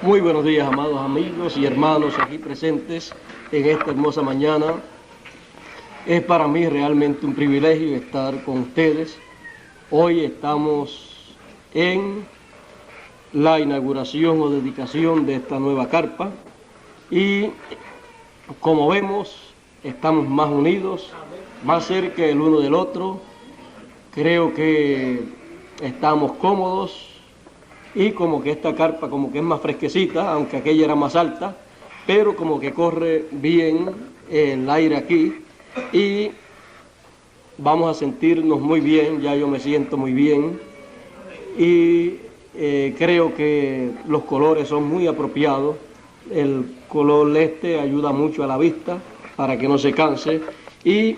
Muy buenos días, amados amigos y hermanos aquí presentes en esta hermosa mañana. Es para mí realmente un privilegio estar con ustedes. Hoy estamos en la inauguración o dedicación de esta nueva carpa y, como vemos, estamos más unidos, más cerca el uno del otro. Creo que estamos cómodos y como que esta carpa como que es más fresquecita, aunque aquella era más alta, pero como que corre bien el aire aquí y vamos a sentirnos muy bien. Ya yo me siento muy bien y creo que los colores son muy apropiados. El color este ayuda mucho a la vista para que no se canse y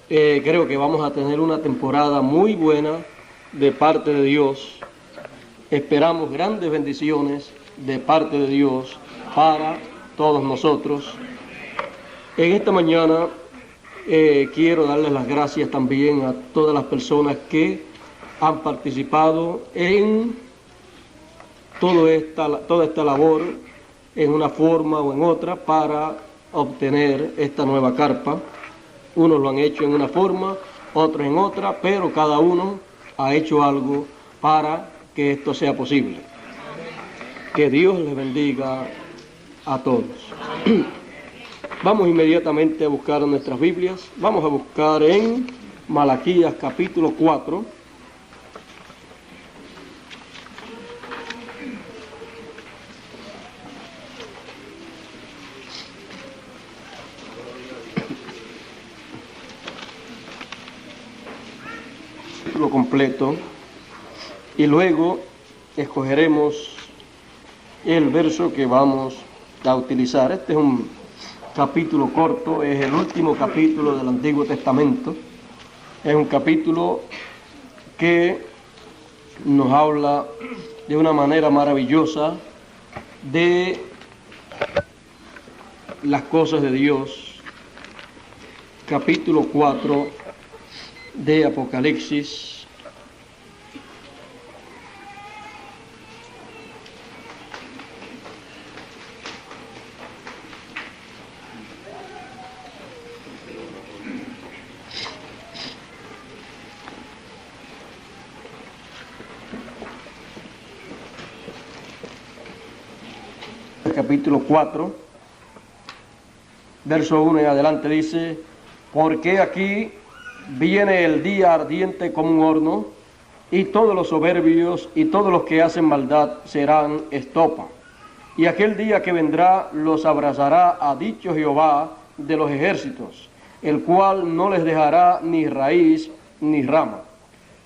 creo que vamos a tener una temporada muy buena de parte de Dios. Esperamos grandes bendiciones de parte de Dios para todos nosotros. En esta mañana quiero darles las gracias también a todas las personas que han participado en toda esta labor en una forma o en otra para obtener esta nueva carpa. Unos lo han hecho en una forma, otros en otra, pero cada uno ha hecho algo para que esto sea posible. Que Dios les bendiga a todos. Vamos inmediatamente a buscar nuestras Biblias. Vamos a buscar en Malaquías capítulo 4. Lo completo. Y luego escogeremos el verso que vamos a utilizar. Este es un capítulo corto, es el último capítulo del Antiguo Testamento. Es un capítulo que nos habla de una manera maravillosa de las cosas de Dios. Capítulo 4 de Apocalipsis. Capítulo 4, verso 1 en adelante dice: porque aquí viene el día ardiente como un horno, y todos los soberbios y todos los que hacen maldad serán estopa. Y aquel día que vendrá los abrazará, ha dicho Jehová de los ejércitos, el cual no les dejará ni raíz ni rama.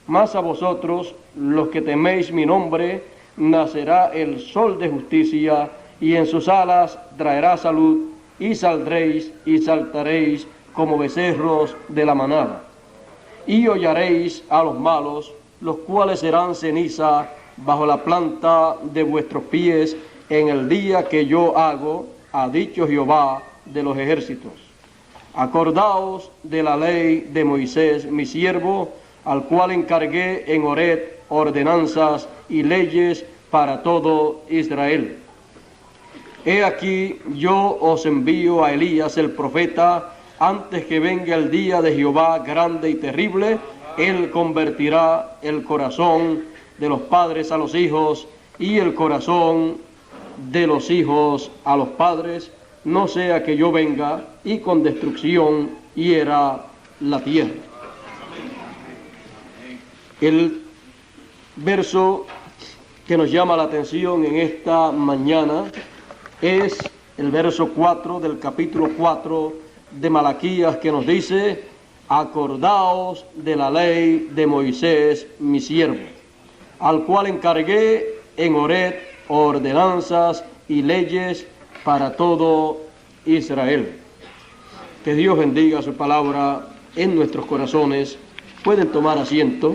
Mas a vosotros, los que teméis mi nombre, nacerá el sol de justicia, y en sus alas traerá salud, y saldréis y saltaréis como becerros de la manada. Y hollaréis a los malos, los cuales serán ceniza bajo la planta de vuestros pies en el día que yo hago, ha dicho Jehová de los ejércitos. Acordaos de la ley de Moisés, mi siervo, al cual encargué en Horeb ordenanzas y leyes para todo Israel. He aquí yo os envío a Elías el profeta, antes que venga el día de Jehová grande y terrible. Él convertirá el corazón de los padres a los hijos y el corazón de los hijos a los padres, no sea que yo venga y con destrucción hiera la tierra. El verso que nos llama la atención en esta mañana es el verso 4 del capítulo 4 de Malaquías, que nos dice: acordaos de la ley de Moisés, mi siervo, al cual encargué en Horeb ordenanzas y leyes para todo Israel. Que Dios bendiga su palabra en nuestros corazones. Pueden tomar asiento.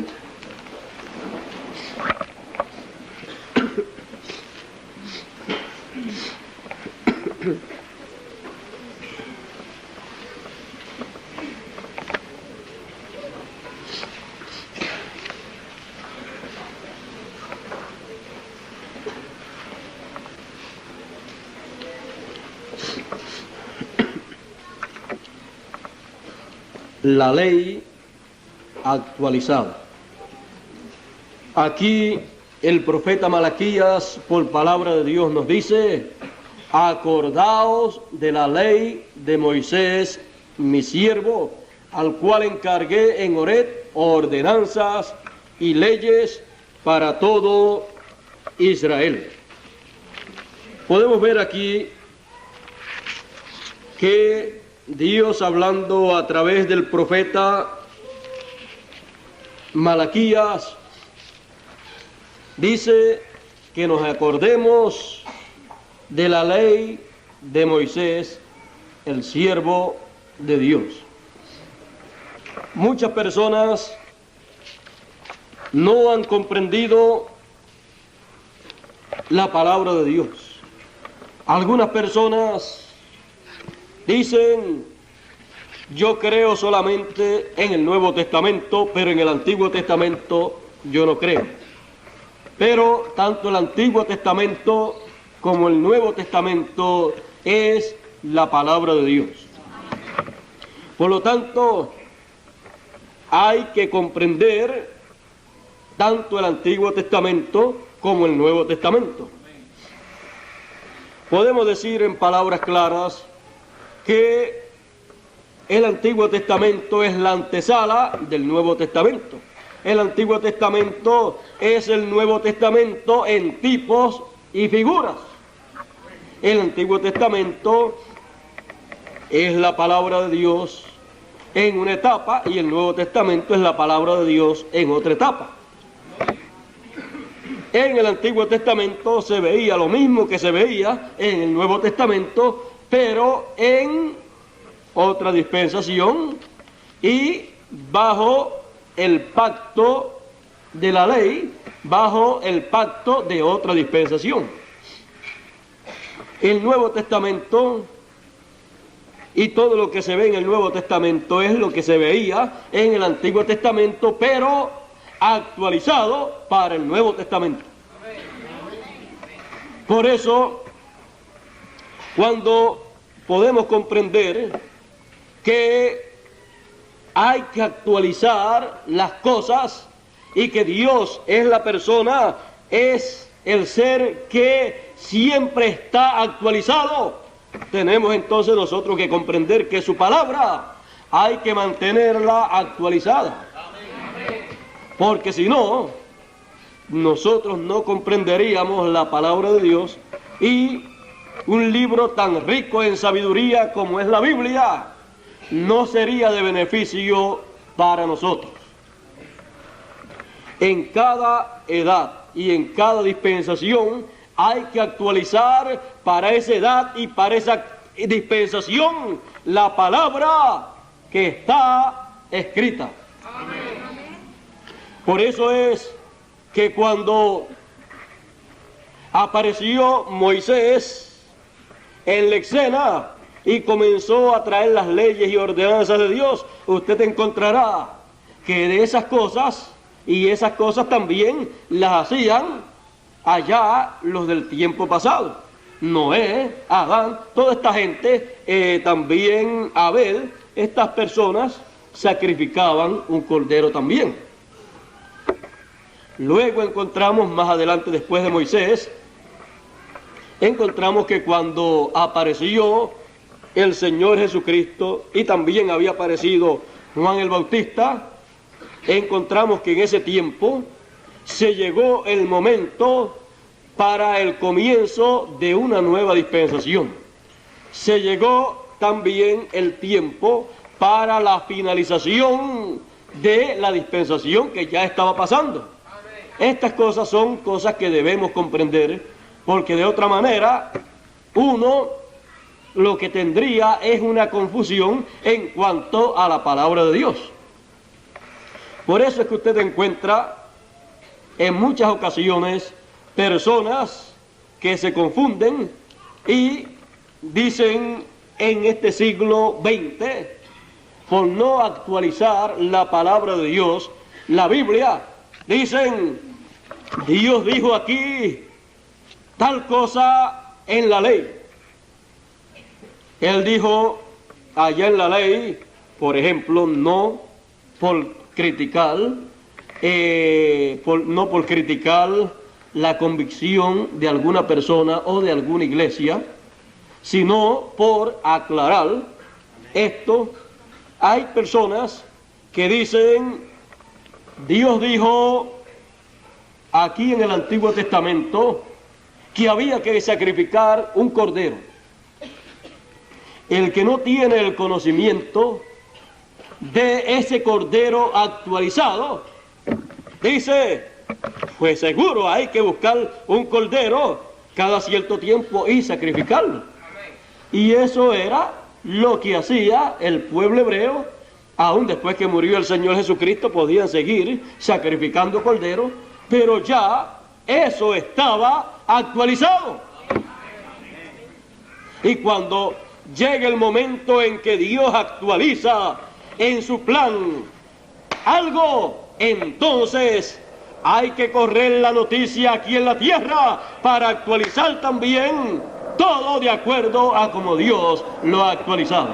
la ley actualizada. Aquí el profeta Malaquías, por palabra de Dios, nos dice: acordaos de la ley de Moisés, mi siervo, al cual encargué en Horeb ordenanzas y leyes para todo Israel. Podemos ver aquí que Dios, hablando a través del profeta Malaquías, dice que nos acordemos de la ley de Moisés, el siervo de Dios. Muchas personas no han comprendido la palabra de Dios. Algunas personas dicen: yo creo solamente en el Nuevo Testamento, pero en el Antiguo Testamento yo no creo. Pero tanto el Antiguo Testamento como el Nuevo Testamento es la palabra de Dios. Por lo tanto, hay que comprender tanto el Antiguo Testamento como el Nuevo Testamento. Podemos decir en palabras claras que el Antiguo Testamento es la antesala del Nuevo Testamento. El Antiguo Testamento es el Nuevo Testamento en tipos y figuras. El Antiguo Testamento es la palabra de Dios en una etapa y el Nuevo Testamento es la palabra de Dios en otra etapa. En el Antiguo Testamento se veía lo mismo que se veía en el Nuevo Testamento, pero en otra dispensación y bajo el pacto de la ley, bajo el pacto de otra dispensación. El Nuevo Testamento y todo lo que se ve en el Nuevo Testamento es lo que se veía en el Antiguo Testamento, pero actualizado para el Nuevo Testamento. Por eso, cuando podemos comprender que hay que actualizar las cosas y que Dios es la persona, es el ser que siempre está actualizado, tenemos entonces nosotros que comprender que su palabra hay que mantenerla actualizada. Porque si no, nosotros no comprenderíamos la palabra de Dios, y un libro tan rico en sabiduría como es la Biblia no sería de beneficio para nosotros. En cada edad y en cada dispensación hay que actualizar para esa edad y para esa dispensación la palabra que está escrita. Por eso es que cuando apareció Moisés en la escena y comenzó a traer las leyes y ordenanzas de Dios, usted encontrará que de esas cosas, y esas cosas también las hacían allá los del tiempo pasado. Noé, Adán, toda esta gente, también Abel, estas personas sacrificaban un cordero también. Luego encontramos más adelante, después de Moisés, encontramos que cuando apareció el Señor Jesucristo y también había aparecido Juan el Bautista, encontramos que en ese tiempo se llegó el momento para el comienzo de una nueva dispensación. Se llegó también el tiempo para la finalización de la dispensación que ya estaba pasando. Estas cosas son cosas que debemos comprender, porque de otra manera uno lo que tendría es una confusión en cuanto a la palabra de Dios. Por eso es que usted encuentra en muchas ocasiones personas que se confunden y dicen en este siglo XX, por no actualizar la palabra de Dios, la Biblia, dicen: Dios dijo aquí tal cosa en la ley. Él dijo allá en la ley, por ejemplo, no por criticar la convicción de alguna persona o de alguna iglesia, sino por aclarar esto. Hay personas que dicen, Dios dijo aquí en el Antiguo Testamento que había que sacrificar un cordero. El que no tiene el conocimiento de ese cordero actualizado, dice, pues seguro hay que buscar un cordero cada cierto tiempo y sacrificarlo. Y eso era lo que hacía el pueblo hebreo. Aún después que murió el Señor Jesucristo podían seguir sacrificando corderos, pero ya eso estaba actualizado. Y cuando llega el momento en que Dios actualiza en su plan algo, entonces hay que correr la noticia aquí en la tierra para actualizar también todo de acuerdo a como Dios lo ha actualizado.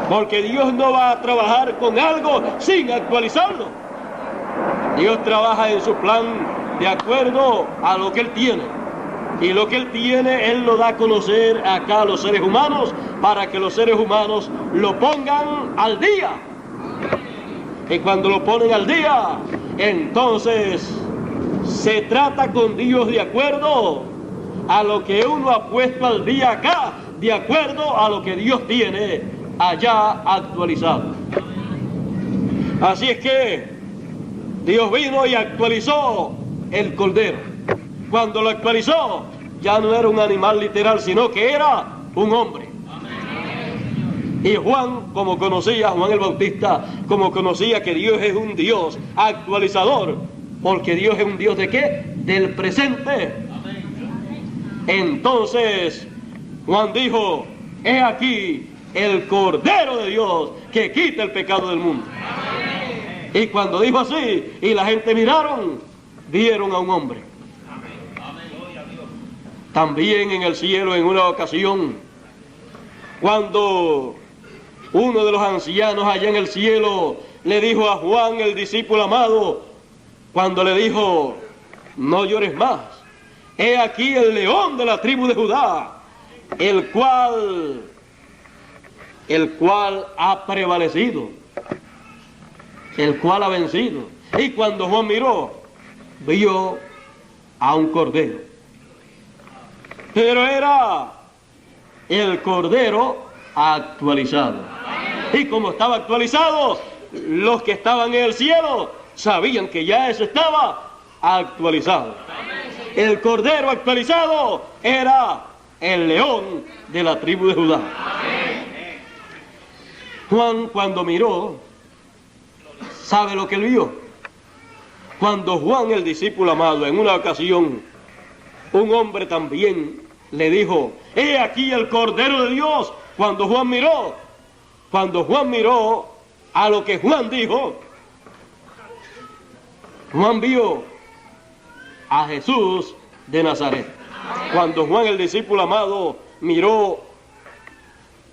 Porque Dios no va a trabajar con algo sin actualizarlo. Dios trabaja en su plan de acuerdo a lo que Él tiene. Y lo que Él tiene, Él lo da a conocer acá a los seres humanos, para que los seres humanos lo pongan al día. Y cuando lo ponen al día, entonces se trata con Dios de acuerdo a lo que uno ha puesto al día acá, de acuerdo a lo que Dios tiene allá actualizado. Así es que Dios vino y actualizó el cordero. Cuando lo actualizó, ya no era un animal literal, sino que era un hombre. Y Juan, como conocía, Juan el Bautista, como conocía que Dios es un Dios actualizador, porque Dios es un Dios ¿de qué? Del presente. Entonces Juan dijo, he aquí el Cordero de Dios que quita el pecado del mundo. Y cuando dijo así, y la gente miraron, vieron a un hombre. También en el cielo, en una ocasión, cuando uno de los ancianos allá en el cielo le dijo a Juan, el discípulo amado, cuando le dijo, no llores más, he aquí el león de la tribu de Judá, el cual ha prevalecido, el cual ha vencido. Y cuando Juan miró, vio a un cordero. Pero era el cordero actualizado. Y como estaba actualizado, los que estaban en el cielo sabían que ya eso estaba actualizado. El cordero actualizado era el león de la tribu de Judá. Juan, cuando miró, ¿sabe lo que él vio? Cuando Juan, el discípulo amado, en una ocasión, un hombre también le dijo, he aquí el Cordero de Dios. Cuando Juan miró a lo que Juan dijo, Juan vio a Jesús de Nazaret. Cuando Juan, el discípulo amado, miró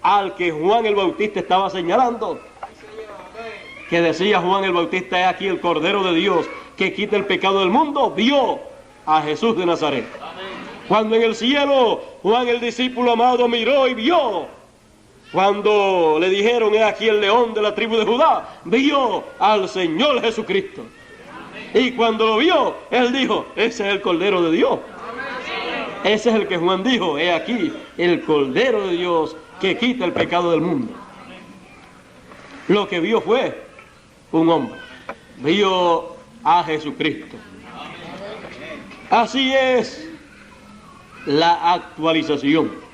al que Juan el Bautista estaba señalando, que decía Juan el Bautista, he aquí el Cordero de Dios que quita el pecado del mundo, vio a Jesús de Nazaret. Cuando en el cielo Juan el discípulo amado miró y vio, cuando le dijeron, he aquí el león de la tribu de Judá, vio al Señor Jesucristo. Y cuando lo vio, él dijo, ese es el Cordero de Dios. Ese es el que Juan dijo, he aquí el Cordero de Dios que quita el pecado del mundo. Lo que vio fue un hombre, vio a Jesucristo. Así es la actualización.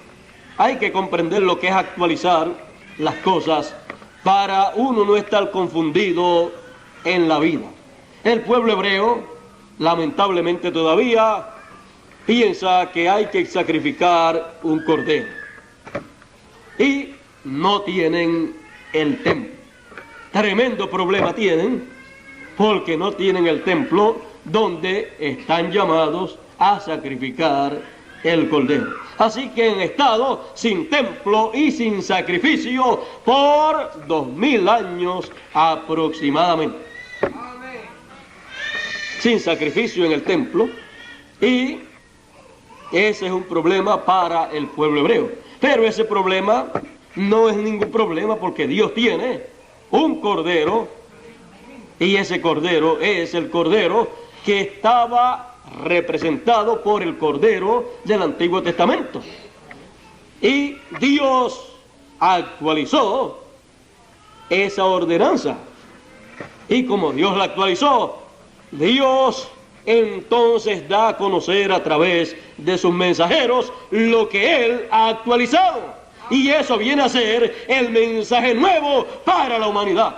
Hay que comprender lo que es actualizar las cosas para uno no estar confundido en la vida. El pueblo hebreo, lamentablemente todavía, piensa que hay que sacrificar un cordero. Y no tienen el templo. Tremendo problema tienen, porque no tienen el templo donde están llamados a sacrificar el Cordero. Así que han estado sin templo y sin sacrificio por 2000 años aproximadamente. Sin sacrificio en el templo, y ese es un problema para el pueblo hebreo. Pero ese problema no es ningún problema, porque Dios tiene un cordero, y ese cordero es el cordero que estaba representado por el cordero del Antiguo Testamento. Y Dios actualizó esa ordenanza. Y como Dios la actualizó, Dios entonces da a conocer a través de sus mensajeros lo que Él ha actualizado. Y eso viene a ser el mensaje nuevo para la humanidad.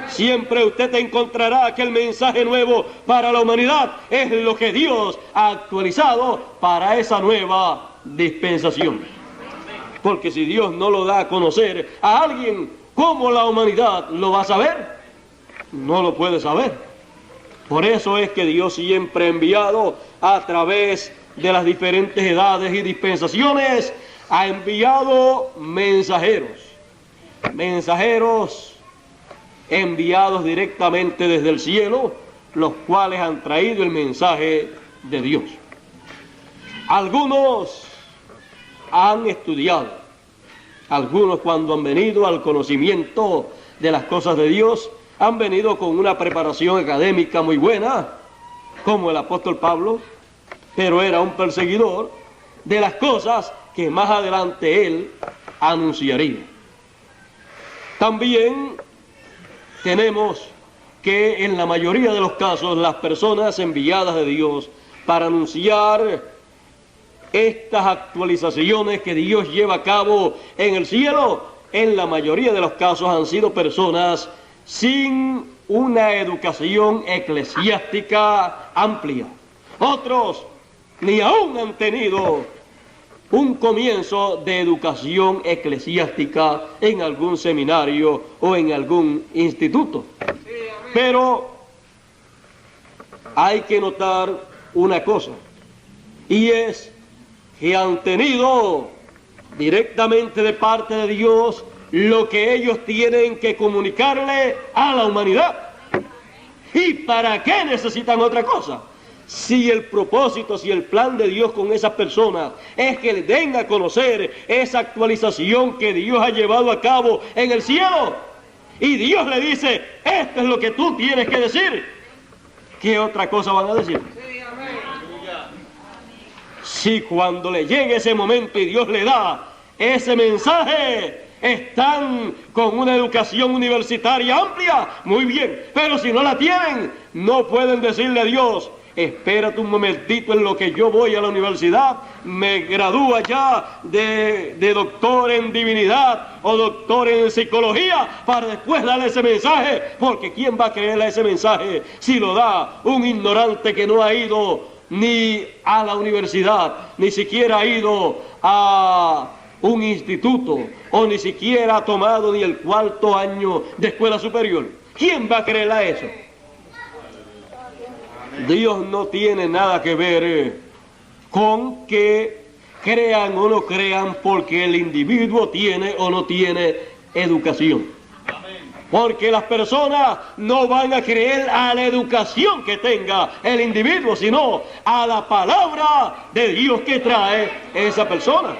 Siempre usted encontrará que el mensaje nuevo para la humanidad es lo que Dios ha actualizado para esa nueva dispensación. Porque si Dios no lo da a conocer a alguien, ¿cómo la humanidad lo va a saber? No lo puede saber. Por eso es que Dios siempre ha enviado a través de las diferentes edades y dispensaciones, ha enviado mensajeros. Mensajeros enviados directamente desde el cielo, los cuales han traído el mensaje de Dios. Algunos han estudiado, algunos cuando han venido al conocimiento de las cosas de Dios, han venido con una preparación académica muy buena, como el apóstol Pablo, pero era un perseguidor de las cosas que más adelante él anunciaría. También tenemos que en la mayoría de los casos las personas enviadas de Dios para anunciar estas actualizaciones que Dios lleva a cabo en el cielo, en la mayoría de los casos han sido personas sin una educación eclesiástica amplia. Otros ni aún han tenido un comienzo de educación eclesiástica en algún seminario o en algún instituto. Pero hay que notar una cosa, y es que han tenido directamente de parte de Dios lo que ellos tienen que comunicarle a la humanidad. ¿Y para qué necesitan otra cosa? Si el propósito, si el plan de Dios con esas personas es que les den a conocer esa actualización que Dios ha llevado a cabo en el cielo, y Dios le dice, esto es lo que tú tienes que decir, ¿qué otra cosa van a decir? Si cuando le llegue ese momento y Dios le da ese mensaje, están con una educación universitaria amplia, muy bien, pero si no la tienen, no pueden decirle a Dios, espérate un momentito en lo que yo voy a la universidad, me gradúa ya de doctor en divinidad o doctor en psicología para después darle ese mensaje, porque ¿quién va a creerle a ese mensaje si lo da un ignorante que no ha ido ni a la universidad, ni siquiera ha ido a un instituto, o ni siquiera ha tomado ni el 4º año de escuela superior? ¿Quién va a creer a eso? Dios no tiene nada que ver con que crean o no crean porque el individuo tiene o no tiene educación. Porque las personas no van a creer a la educación que tenga el individuo, sino a la palabra de Dios que trae esa persona.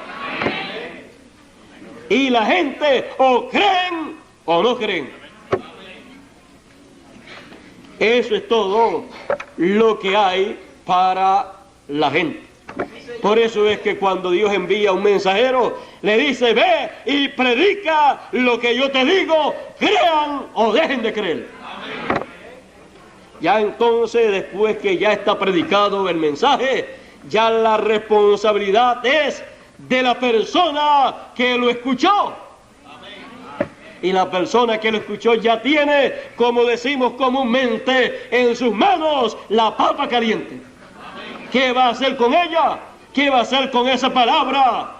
Y la gente o creen o no creen. Eso es todo lo que hay para la gente. Por eso es que cuando Dios envía un mensajero, le dice, ve y predica lo que yo te digo, crean o dejen de creer. Ya entonces, después que ya está predicado el mensaje, ya la responsabilidad es de la persona que lo escuchó. Y la persona que lo escuchó ya tiene, como decimos comúnmente, en sus manos la papa caliente. ¿Qué va a hacer con ella? ¿Qué va a hacer con esa palabra?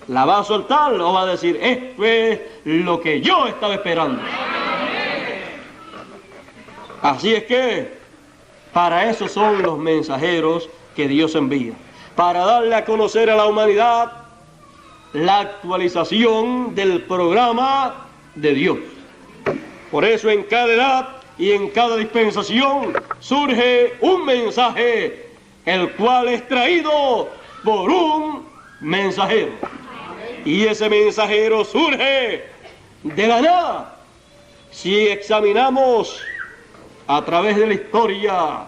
¿La va a soltar o va a decir, esto es lo que yo estaba esperando? Así es que, para eso son los mensajeros que Dios envía. para darle a conocer a la humanidad la actualización del programa de Dios. Por eso en cada edad y en cada dispensación surge un mensaje, el cual es traído por un mensajero. Y ese mensajero surge de la nada. Si examinamos a través de la historia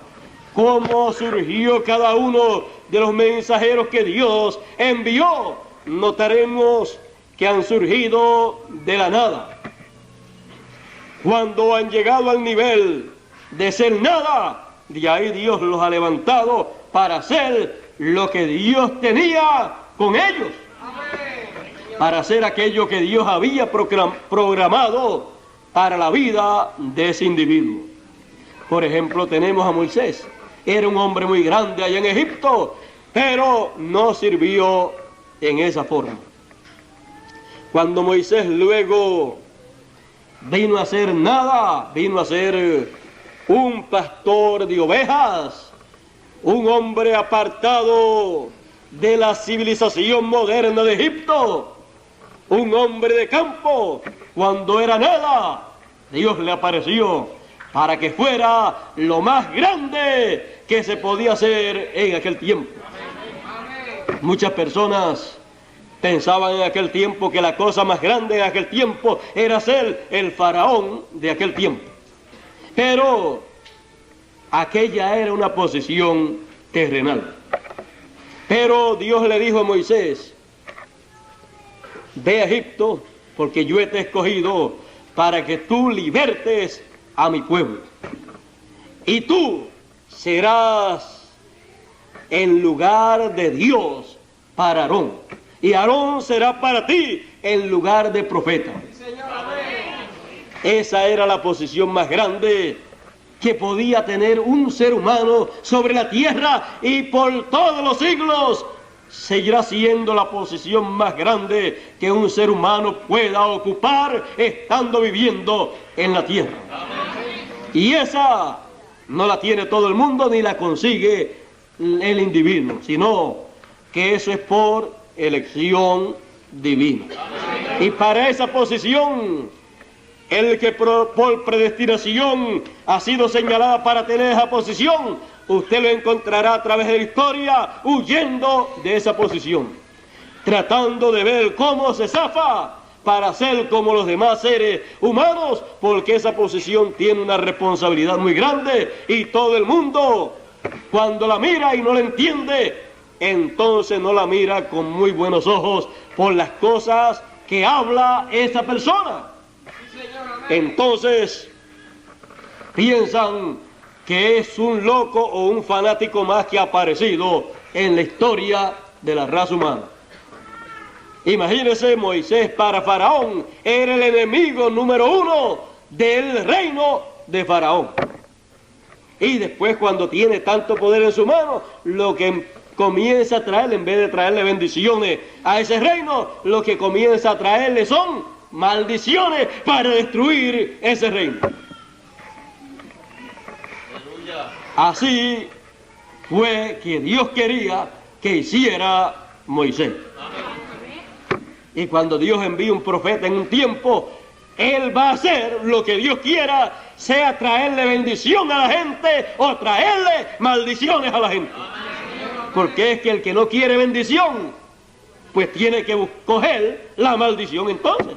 cómo surgió cada uno de los mensajeros que Dios envió, notaremos que han surgido de la nada. Cuando han llegado al nivel de ser nada, de ahí Dios los ha levantado para hacer lo que Dios tenía con ellos, para hacer aquello que Dios había programado para la vida de ese individuo. Por ejemplo, tenemos a Moisés. Era un hombre muy grande allá en Egipto, pero no sirvió en esa forma. Cuando Moisés luego vino a ser nada, vino a ser un pastor de ovejas, un hombre apartado de la civilización moderna de Egipto, un hombre de campo. Cuando era nada, Dios le apareció para que fuera lo más grande que se podía hacer en aquel tiempo. Muchas personas pensaban en aquel tiempo que la cosa más grande en aquel tiempo era ser el faraón de aquel tiempo. Pero aquella era una posición terrenal. Pero Dios le dijo a Moisés: ve a Egipto, porque yo te he escogido para que tú libertes a mi pueblo. Y tú serás en lugar de Dios para Aarón. Y Aarón será para ti en lugar de profeta. Esa era la posición más grande que podía tener un ser humano sobre la tierra, y por todos los siglos seguirá siendo la posición más grande que un ser humano pueda ocupar estando viviendo en la tierra. Y esa no la tiene todo el mundo ni la consigue el individuo, sino que eso es por elección divina. Y para esa posición, el que por predestinación ha sido señalada para tener esa posición, usted lo encontrará a través de la historia huyendo de esa posición, tratando de ver cómo se zafa para ser como los demás seres humanos, porque esa posición tiene una responsabilidad muy grande, y todo el mundo, cuando la mira y no la entiende, entonces no la mira con muy buenos ojos por las cosas que habla esa persona. Entonces piensan que es un loco o un fanático más que ha aparecido en la historia de la raza humana. Imagínense, Moisés para Faraón era el enemigo número uno del reino de Faraón. Y después, cuando tiene tanto poder en su mano, lo que comienza a traerle, en vez de traerle bendiciones a ese reino, lo que comienza a traerle son maldiciones para destruir ese reino. Así fue que Dios quería que hiciera Moisés. Y cuando Dios envía un profeta en un tiempo, él va a hacer lo que Dios quiera, sea traerle bendición a la gente o traerle maldiciones a la gente. Porque es que el que no quiere bendición, pues tiene que coger la maldición entonces.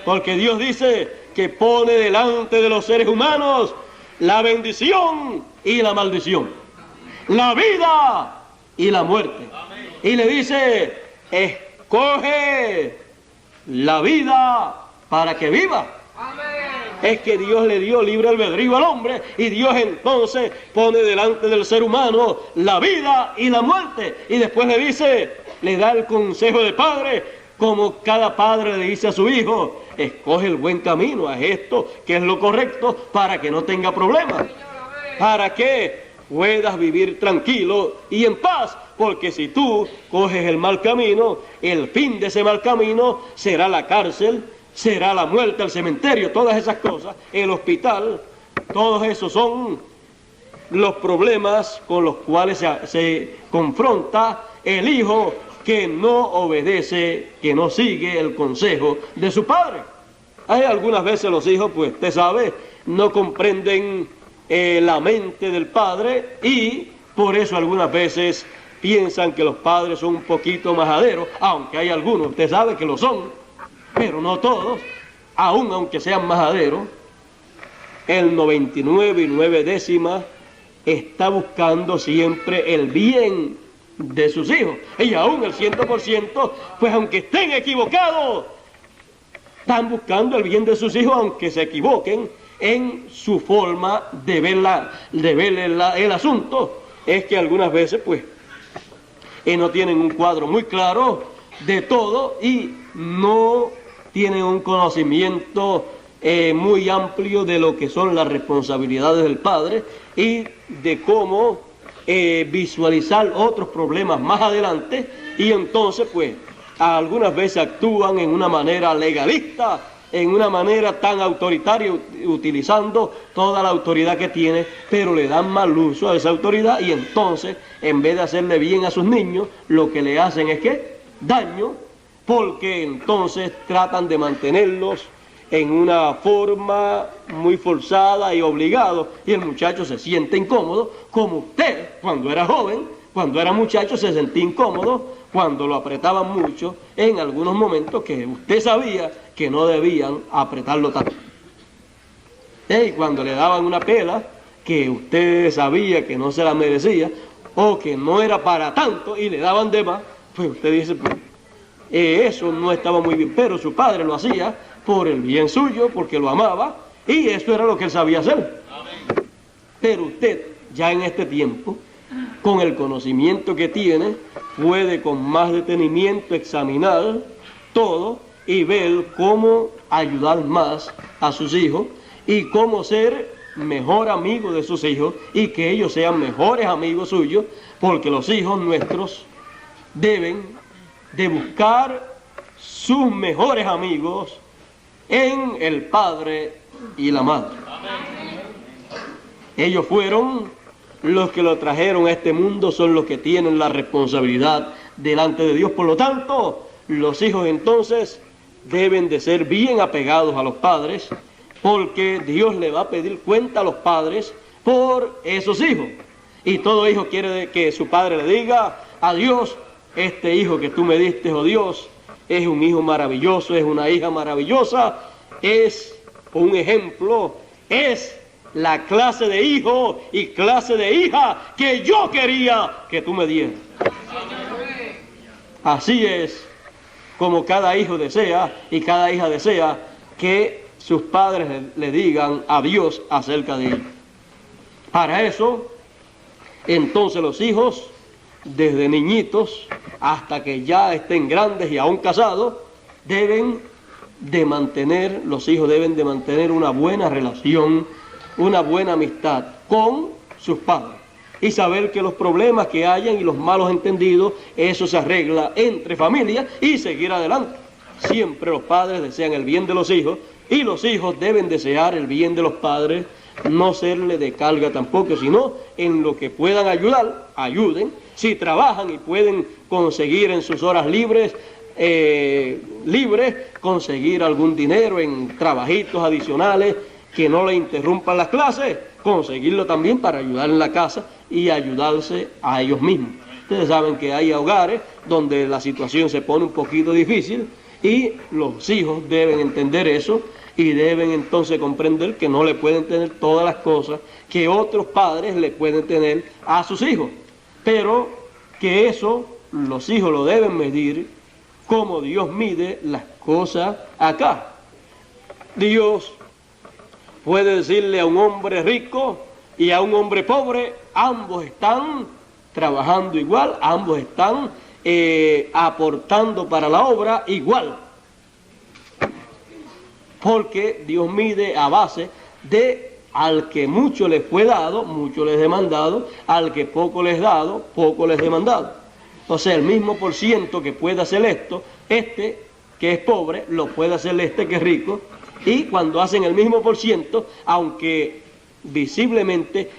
Porque Dios dice que pone delante de los seres humanos la bendición y la maldición, la vida y la muerte. Y le dice: escoge la vida para que viva. Es que Dios le dio libre albedrío al hombre, y Dios entonces pone delante del ser humano la vida y la muerte. Y después le dice, le da el consejo de padre, como cada padre le dice a su hijo: escoge el buen camino, haz esto que es lo correcto para que no tenga problemas, para que puedas vivir tranquilo y en paz, porque si tú coges el mal camino, el fin de ese mal camino será la cárcel, será la muerte, el cementerio, todas esas cosas, el hospital. Todos esos son los problemas con los cuales se confronta el hijo que no obedece, que no sigue el consejo de su padre. Hay algunas veces los hijos, pues usted sabe, no comprenden la mente del padre y por eso algunas veces piensan que los padres son un poquito majaderos, aunque hay algunos, usted sabe que lo son, pero no todos, aun aunque sean majaderos. El 99,9 está buscando siempre el bien de sus hijos. Y aún el 100%, pues aunque estén equivocados, están buscando el bien de sus hijos, aunque se equivoquen en su forma de ver, el asunto. Es que algunas veces, pues, no tienen un cuadro muy claro de todo y no tienen un conocimiento muy amplio de lo que son las responsabilidades del padre y de cómo visualizar otros problemas más adelante, y entonces pues algunas veces actúan en una manera legalista, en una manera tan autoritaria, utilizando toda la autoridad que tiene, pero le dan mal uso a esa autoridad y entonces en vez de hacerle bien a sus niños, lo que le hacen es que daño, porque entonces tratan de mantenerlos en una forma muy forzada y obligado, y el muchacho se siente incómodo, como usted cuando era joven, cuando era muchacho se sentía incómodo, cuando lo apretaban mucho en algunos momentos que usted sabía que no debían apretarlo tanto. Y cuando le daban una pela que usted sabía que no se la merecía, o que no era para tanto y le daban de más, pues usted dice, pues, eso no estaba muy bien, pero su padre lo hacía por el bien suyo, porque lo amaba, y eso era lo que él sabía hacer. Pero usted, ya en este tiempo, con el conocimiento que tiene, puede con más detenimiento examinar todo y ver cómo ayudar más a sus hijos y cómo ser mejor amigo de sus hijos y que ellos sean mejores amigos suyos, porque los hijos nuestros deben de buscar sus mejores amigos en el padre y la madre. Ellos fueron los que lo trajeron a este mundo, son los que tienen la responsabilidad delante de Dios. Por lo tanto, los hijos entonces deben de ser bien apegados a los padres, porque Dios le va a pedir cuenta a los padres por esos hijos. Y todo hijo quiere que su padre le diga a Dios: este hijo que tú me diste, oh Dios, es un hijo maravilloso, es una hija maravillosa, es un ejemplo, es la clase de hijo y clase de hija que yo quería que tú me dieras. Así es como cada hijo desea y cada hija desea que sus padres le digan a Dios acerca de él. Para eso, entonces los hijos, desde niñitos hasta que ya estén grandes y aún casados, los hijos deben de mantener una buena relación, una buena amistad con sus padres y saber que los problemas que hayan y los malos entendidos, eso se arregla entre familias y seguir adelante. Siempre los padres desean el bien de los hijos y los hijos deben desear el bien de los padres, no serle de carga tampoco, sino en lo que puedan ayudar, ayuden. Si trabajan y pueden conseguir en sus horas libres, conseguir algún dinero en trabajitos adicionales que no le interrumpan las clases, conseguirlo también para ayudar en la casa y ayudarse a ellos mismos. Ustedes saben que hay hogares donde la situación se pone un poquito difícil y los hijos deben entender eso y deben entonces comprender que no le pueden tener todas las cosas que otros padres le pueden tener a sus hijos, pero que eso los hijos lo deben medir como Dios mide las cosas acá. Dios puede decirle a un hombre rico y a un hombre pobre, ambos están trabajando igual, ambos están aportando para la obra igual, porque Dios mide a base de al que mucho les fue dado, mucho les demandado, al que poco les dado, poco les demandado. O sea, el mismo por ciento que puede hacer esto, este que es pobre, lo puede hacer este que es rico, y cuando hacen el mismo por ciento, aunque visiblemente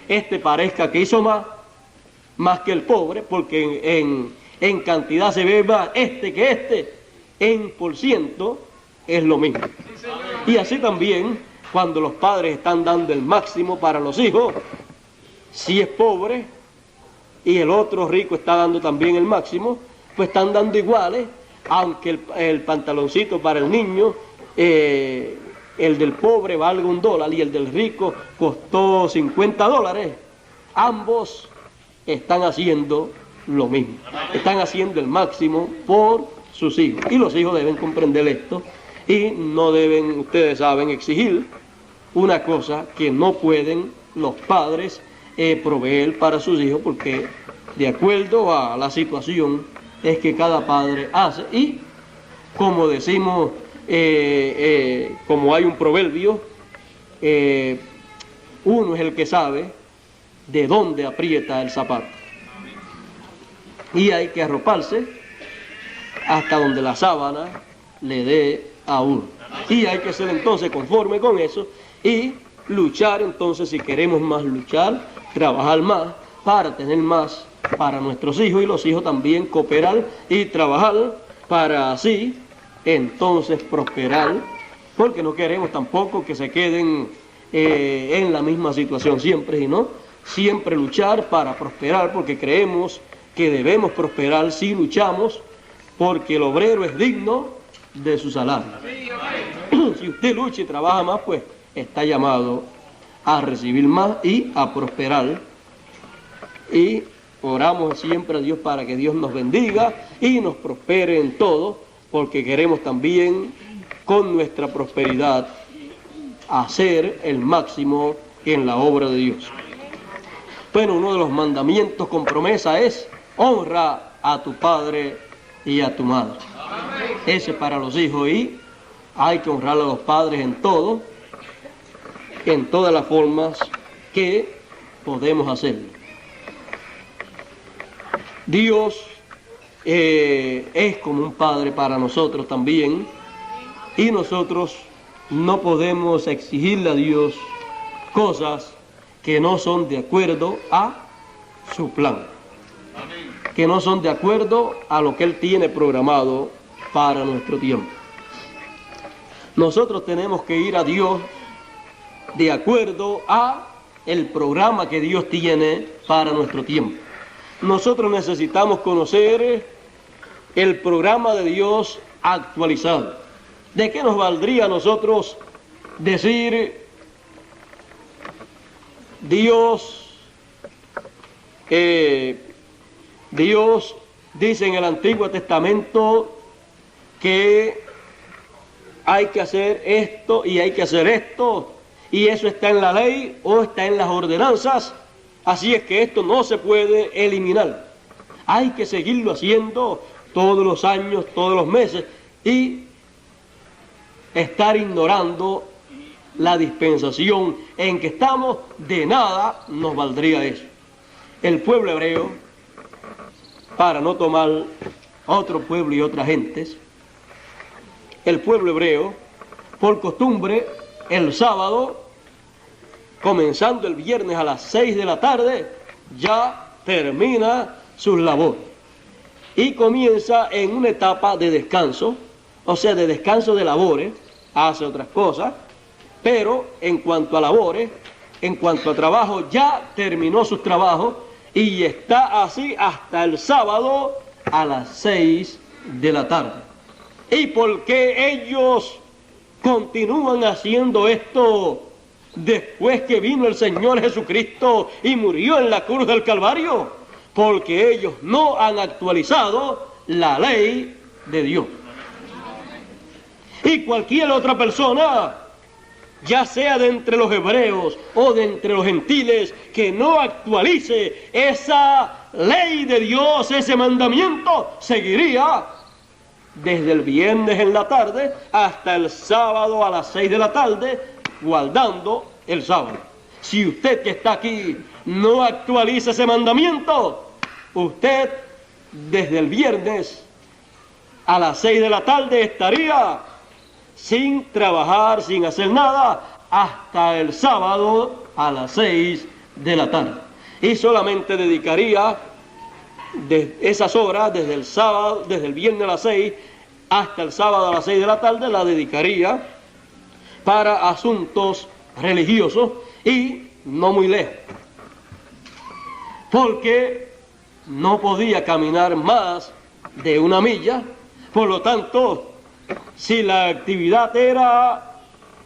parezca que hizo más que el pobre, porque en cantidad se ve más que en por ciento es lo mismo. Y así también, cuando los padres están dando el máximo para los hijos, si es pobre y el otro rico está dando también el máximo, pues están dando iguales, aunque el pantaloncito para el niño, el del pobre valga $1 y el del rico costó $50, ambos están haciendo lo mismo, están haciendo el máximo por sus hijos, y los hijos deben comprender esto y no deben, ustedes saben, exigir una cosa que no pueden los padres proveer para sus hijos, porque de acuerdo a la situación es que cada padre hace. Y como decimos, como hay un proverbio, uno es el que sabe de dónde aprieta el zapato, y hay que arroparse hasta donde la sábana le dé a uno, y hay que ser entonces conforme con eso y luchar. Entonces, si queremos más, luchar, trabajar más para tener más para nuestros hijos, y los hijos también cooperar y trabajar para así entonces prosperar, porque no queremos tampoco que se queden en la misma situación siempre, sino siempre luchar para prosperar, porque creemos que debemos prosperar si luchamos, porque el obrero es digno de su salario. Si usted lucha y trabaja más, pues está llamado a recibir más y a prosperar. Y oramos siempre a Dios para que Dios nos bendiga y nos prospere en todo, porque queremos también con nuestra prosperidad hacer el máximo en la obra de Dios. Bueno, uno de los mandamientos con promesa es: honra a tu padre y a tu madre. Ese es para los hijos, y hay que honrar a los padres en todo, en todas las formas que podemos hacerlo. Dios es como un padre para nosotros también, y nosotros no podemos exigirle a Dios cosas que no son de acuerdo a su plan, que no son de acuerdo a lo que Él tiene programado para nuestro tiempo. Nosotros tenemos que ir a Dios de acuerdo a el programa que Dios tiene para nuestro tiempo. Nosotros necesitamos conocer el programa de Dios actualizado. ¿De qué nos valdría a nosotros decir: Dios dice en el Antiguo Testamento que hay que hacer esto y hay que hacer esto, y eso está en la ley o está en las ordenanzas, así es que esto no se puede eliminar? Hay que seguirlo haciendo todos los años, todos los meses, y estar ignorando la dispensación en que estamos, de nada nos valdría eso. El pueblo hebreo, para no tomar otro pueblo y otras gentes, el pueblo hebreo, por costumbre, el sábado, comenzando el viernes a las 6 de la tarde, ya termina sus labores y comienza en una etapa de descanso, o sea, de descanso de labores, hace otras cosas, pero en cuanto a labores, en cuanto a trabajo, ya terminó sus trabajos y está así hasta el sábado a las 6 de la tarde. ¿Y por qué ellos continúan haciendo esto después que vino el Señor Jesucristo y murió en la cruz del Calvario? Porque ellos no han actualizado la ley de Dios. Y cualquier otra persona, ya sea de entre los hebreos o de entre los gentiles, que no actualice esa ley de Dios, ese mandamiento, seguiría desde el viernes en la tarde hasta el sábado a las 6 de la tarde, guardando el sábado. Si usted que está aquí no actualiza ese mandamiento, usted desde el viernes a las 6 de la tarde estaría sin trabajar, sin hacer nada, hasta el sábado a las 6 de la tarde. Y solamente dedicaría de esas horas, desde el sábado, desde el viernes a las 6 hasta el sábado a las 6 de la tarde, la dedicaría para asuntos religiosos y no muy lejos, porque no podía caminar más de 1 milla. Por lo tanto, si la actividad era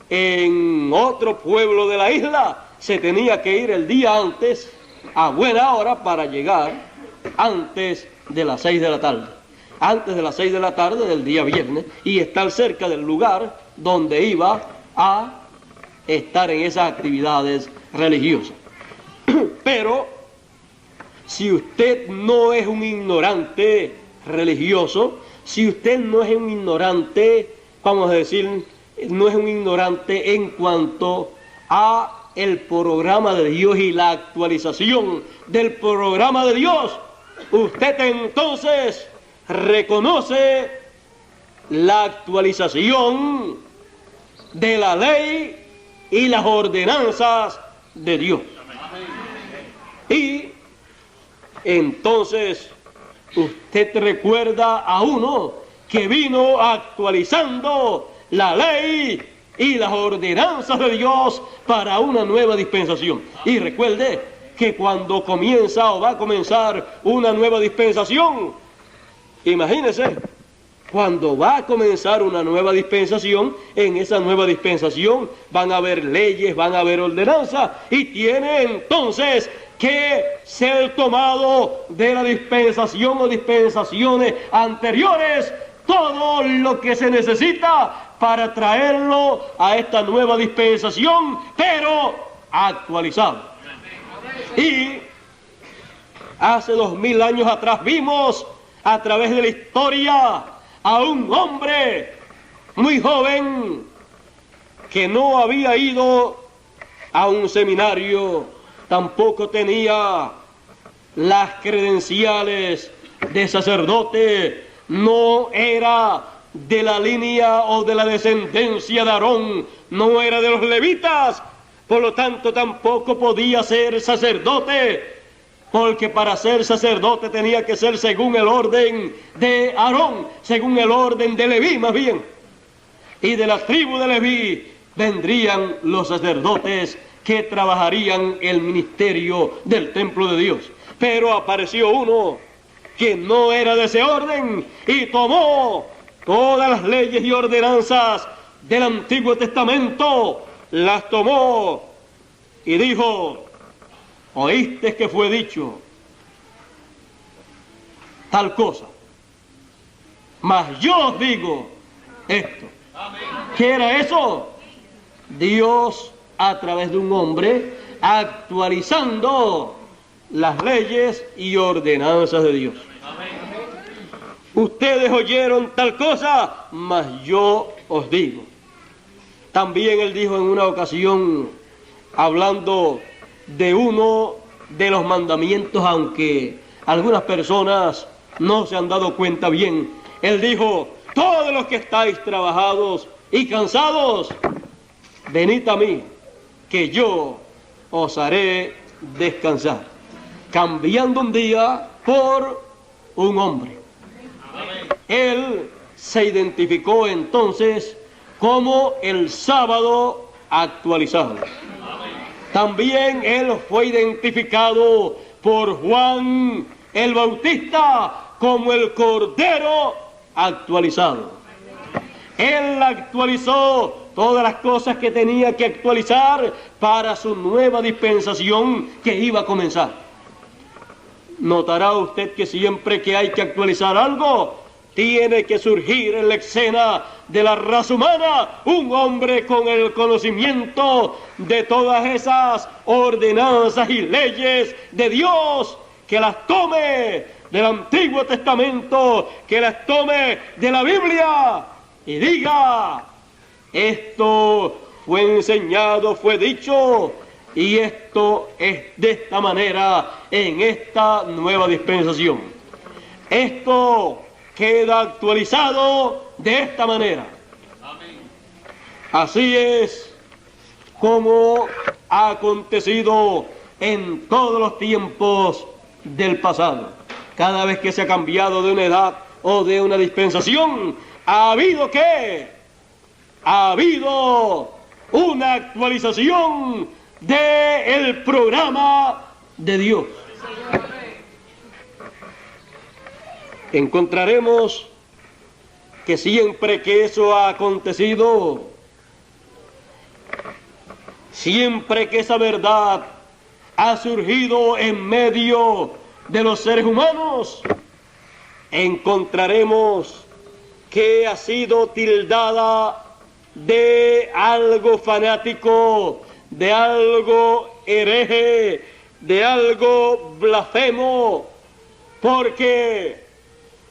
en otro pueblo de la isla, se tenía que ir el día antes, a buena hora, para llegar antes de las 6 de la tarde. Antes de las 6 de la tarde del día viernes, y estar cerca del lugar donde iba a estar en esas actividades religiosas. Pero si usted no es un ignorante religioso, si usted no es un ignorante, vamos a decir, no es un ignorante en cuanto a el programa de Dios y la actualización del programa de Dios, usted entonces reconoce la actualización de la ley y las ordenanzas de Dios. Y entonces usted recuerda a uno que vino actualizando la ley y las ordenanzas de Dios para una nueva dispensación. Y recuerde que cuando comienza o va a comenzar una nueva dispensación, imagínese, cuando va a comenzar una nueva dispensación, en esa nueva dispensación van a haber leyes, van a haber ordenanzas, y tiene entonces que ser tomado de la dispensación o dispensaciones anteriores todo lo que se necesita para traerlo a esta nueva dispensación, pero actualizado. Y hace 2000 años atrás vimos a través de la historia a un hombre muy joven que no había ido a un seminario, tampoco tenía las credenciales de sacerdote, no era de la línea o de la descendencia de Aarón, no era de los levitas, por lo tanto tampoco podía ser sacerdote, porque para ser sacerdote tenía que ser según el orden de Aarón, según el orden de Leví más bien. Y de la tribu de Leví vendrían los sacerdotes que trabajarían el ministerio del templo de Dios. Pero apareció uno que no era de ese orden y tomó todas las leyes y ordenanzas del Antiguo Testamento, las tomó y dijo: oíste que fue dicho tal cosa, mas yo os digo esto. ¿Qué era eso? Dios, a través de un hombre, actualizando las leyes y ordenanzas de Dios. Ustedes oyeron tal cosa, mas yo os digo. También él dijo en una ocasión, hablando de uno de los mandamientos, aunque algunas personas no se han dado cuenta bien, él dijo: todos los que estáis trabajados y cansados, venid a mí, que yo os haré descansar. Cambiando un día por un hombre. Él se identificó entonces como el sábado actualizado. También él fue identificado por Juan el Bautista como el Cordero actualizado. Él actualizó todas las cosas que tenía que actualizar para su nueva dispensación que iba a comenzar. Notará usted que siempre que hay que actualizar algo, tiene que surgir en la escena de la raza humana un hombre con el conocimiento de todas esas ordenanzas y leyes de Dios, que las tome del Antiguo Testamento, que las tome de la Biblia y diga: esto fue enseñado, fue dicho, y esto es de esta manera en esta nueva dispensación. Esto queda actualizado de esta manera. Así es como ha acontecido en todos los tiempos del pasado. Cada vez que se ha cambiado de una edad o de una dispensación, ¿ha habido qué? Ha habido una actualización del programa de Dios. Encontraremos que siempre que eso ha acontecido, siempre que esa verdad ha surgido en medio de los seres humanos, encontraremos que ha sido tildada de algo fanático, de algo hereje, de algo blasfemo, porque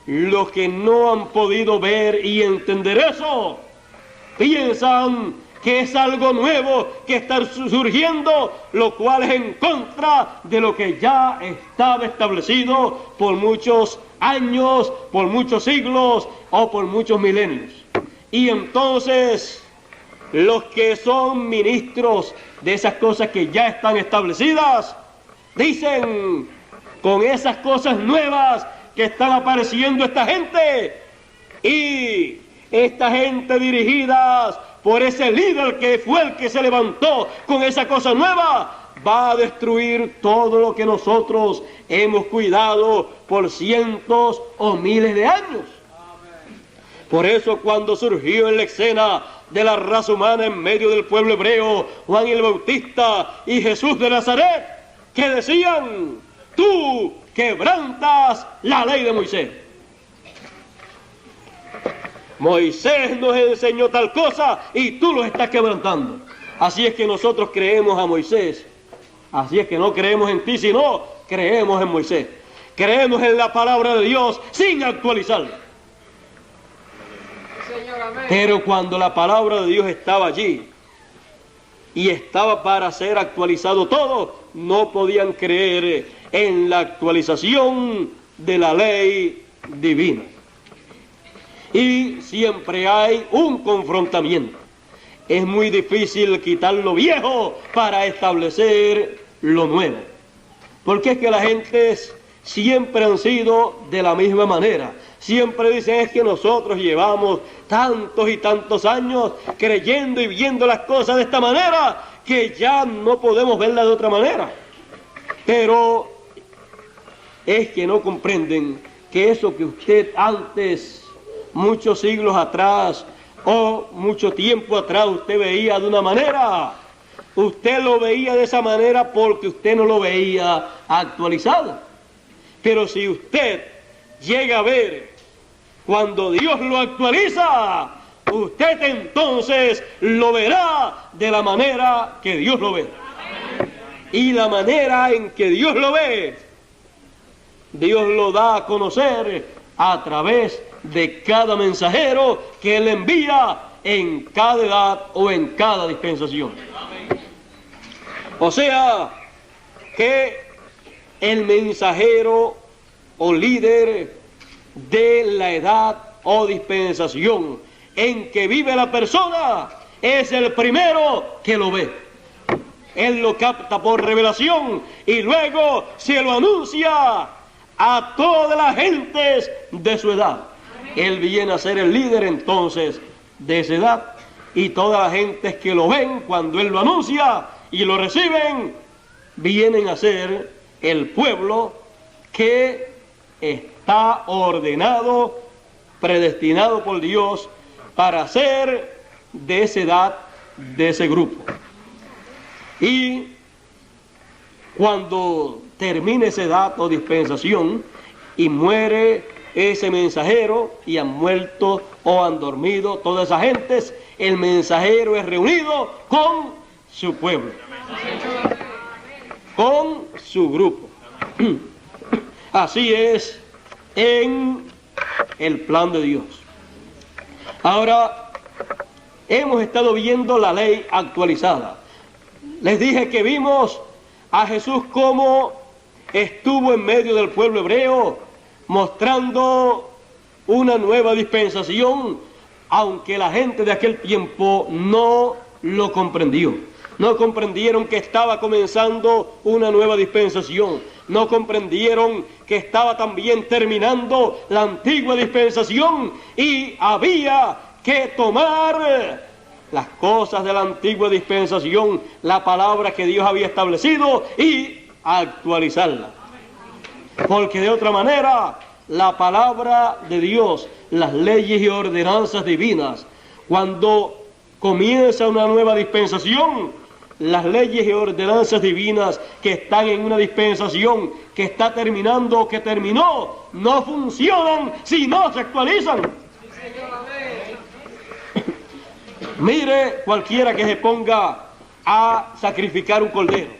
los que no han podido ver y entender eso, piensan que es algo nuevo que está surgiendo, lo cual es en contra de lo que ya estaba establecido por muchos años, por muchos siglos o por muchos milenios. Y entonces los que son ministros de esas cosas que ya están establecidas, dicen, con esas cosas nuevas que están apareciendo esta gente, y esta gente dirigidas por ese líder que fue el que se levantó con esa cosa nueva, va a destruir todo lo que nosotros hemos cuidado por cientos o miles de años. Por eso cuando surgió en la escena de la raza humana en medio del pueblo hebreo, Juan el Bautista y Jesús de Nazaret, que decían, tú quebrantas la ley de Moisés. Moisés nos enseñó tal cosa y tú lo estás quebrantando. Así es que nosotros creemos a Moisés. Así es que no creemos en ti, sino creemos en Moisés. Creemos en la palabra de Dios sin actualizarla. Pero cuando la palabra de Dios estaba allí y estaba para ser actualizado todo, no podían creer en la actualización de la ley divina. Y siempre hay un confrontamiento. Es muy difícil quitar lo viejo para establecer lo nuevo. Porque es que la gente siempre han sido de la misma manera. Siempre dicen, es que nosotros llevamos tantos y tantos años creyendo y viendo las cosas de esta manera que ya no podemos verlas de otra manera. Pero es que no comprenden que eso que usted antes, muchos siglos atrás o mucho tiempo atrás usted veía de una manera, usted lo veía de esa manera porque usted no lo veía actualizado. Pero si usted llega a ver cuando Dios lo actualiza, usted entonces lo verá de la manera que Dios lo ve. Y la manera en que Dios lo ve, Dios lo da a conocer a través de cada mensajero que Él envía en cada edad o en cada dispensación. O sea, que el mensajero o líder de la edad o dispensación en que vive la persona es el primero que lo ve. Él lo capta por revelación y luego se lo anuncia a todas las gentes de su edad. Él viene a ser el líder entonces de esa edad, y todas las gentes que lo ven cuando Él lo anuncia y lo reciben, vienen a ser el pueblo que está ordenado, predestinado por Dios para ser de esa edad, de ese grupo. Y cuando termine esa edad o dispensación y muere ese mensajero y han muerto o han dormido todas esas gentes, el mensajero es reunido con su pueblo, con su grupo. Así es en el plan de Dios. Ahora, hemos estado viendo la ley actualizada. Les dije que vimos a Jesús como estuvo en medio del pueblo hebreo, mostrando una nueva dispensación, aunque la gente de aquel tiempo no lo comprendió. No comprendieron que estaba comenzando una nueva dispensación. No comprendieron que estaba también terminando la antigua dispensación y había que tomar las cosas de la antigua dispensación, la palabra que Dios había establecido, y actualizarla. Porque de otra manera, la palabra de Dios, las leyes y ordenanzas divinas, cuando comienza una nueva dispensación, las leyes y ordenanzas divinas que están en una dispensación que está terminando o que terminó, no funcionan si no se actualizan. Mire, cualquiera que se ponga a sacrificar un cordero,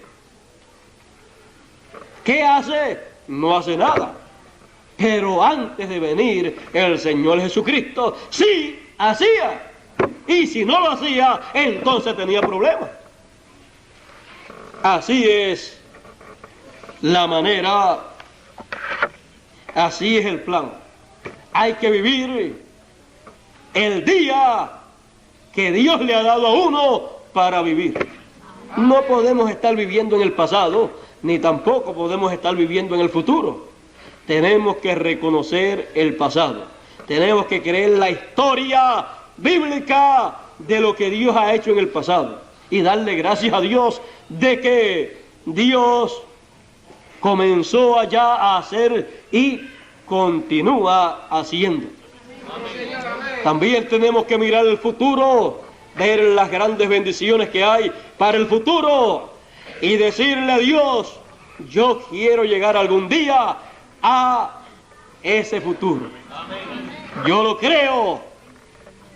¿qué hace? No hace nada. Pero antes de venir el Señor Jesucristo, sí hacía. Y si no lo hacía, entonces tenía problemas. Así es la manera, así es el plan. Hay que vivir el día que Dios le ha dado a uno para vivir. No podemos estar viviendo en el pasado, ni tampoco podemos estar viviendo en el futuro. Tenemos que reconocer el pasado. Tenemos que creer la historia bíblica de lo que Dios ha hecho en el pasado. Y darle gracias a Dios de que Dios comenzó allá a hacer y continúa haciendo. También tenemos que mirar el futuro, ver las grandes bendiciones que hay para el futuro y decirle a Dios, yo quiero llegar algún día a ese futuro. Yo lo creo,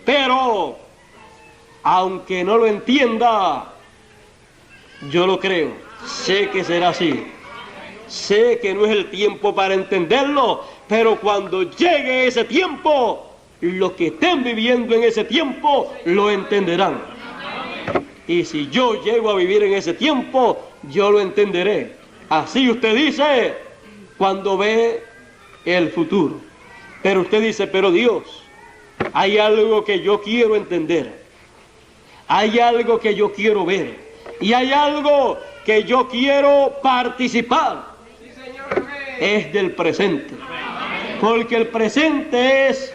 pero aunque no lo entienda, yo lo creo. Sé que será así. Sé que no es el tiempo para entenderlo, pero cuando llegue ese tiempo, los que estén viviendo en ese tiempo lo entenderán. Y si yo llego a vivir en ese tiempo, yo lo entenderé. Así usted dice cuando ve el futuro. Pero usted dice, pero Dios, hay algo que yo quiero entender. Hay algo que yo quiero ver. Y hay algo que yo quiero participar. Es del presente. Porque el presente es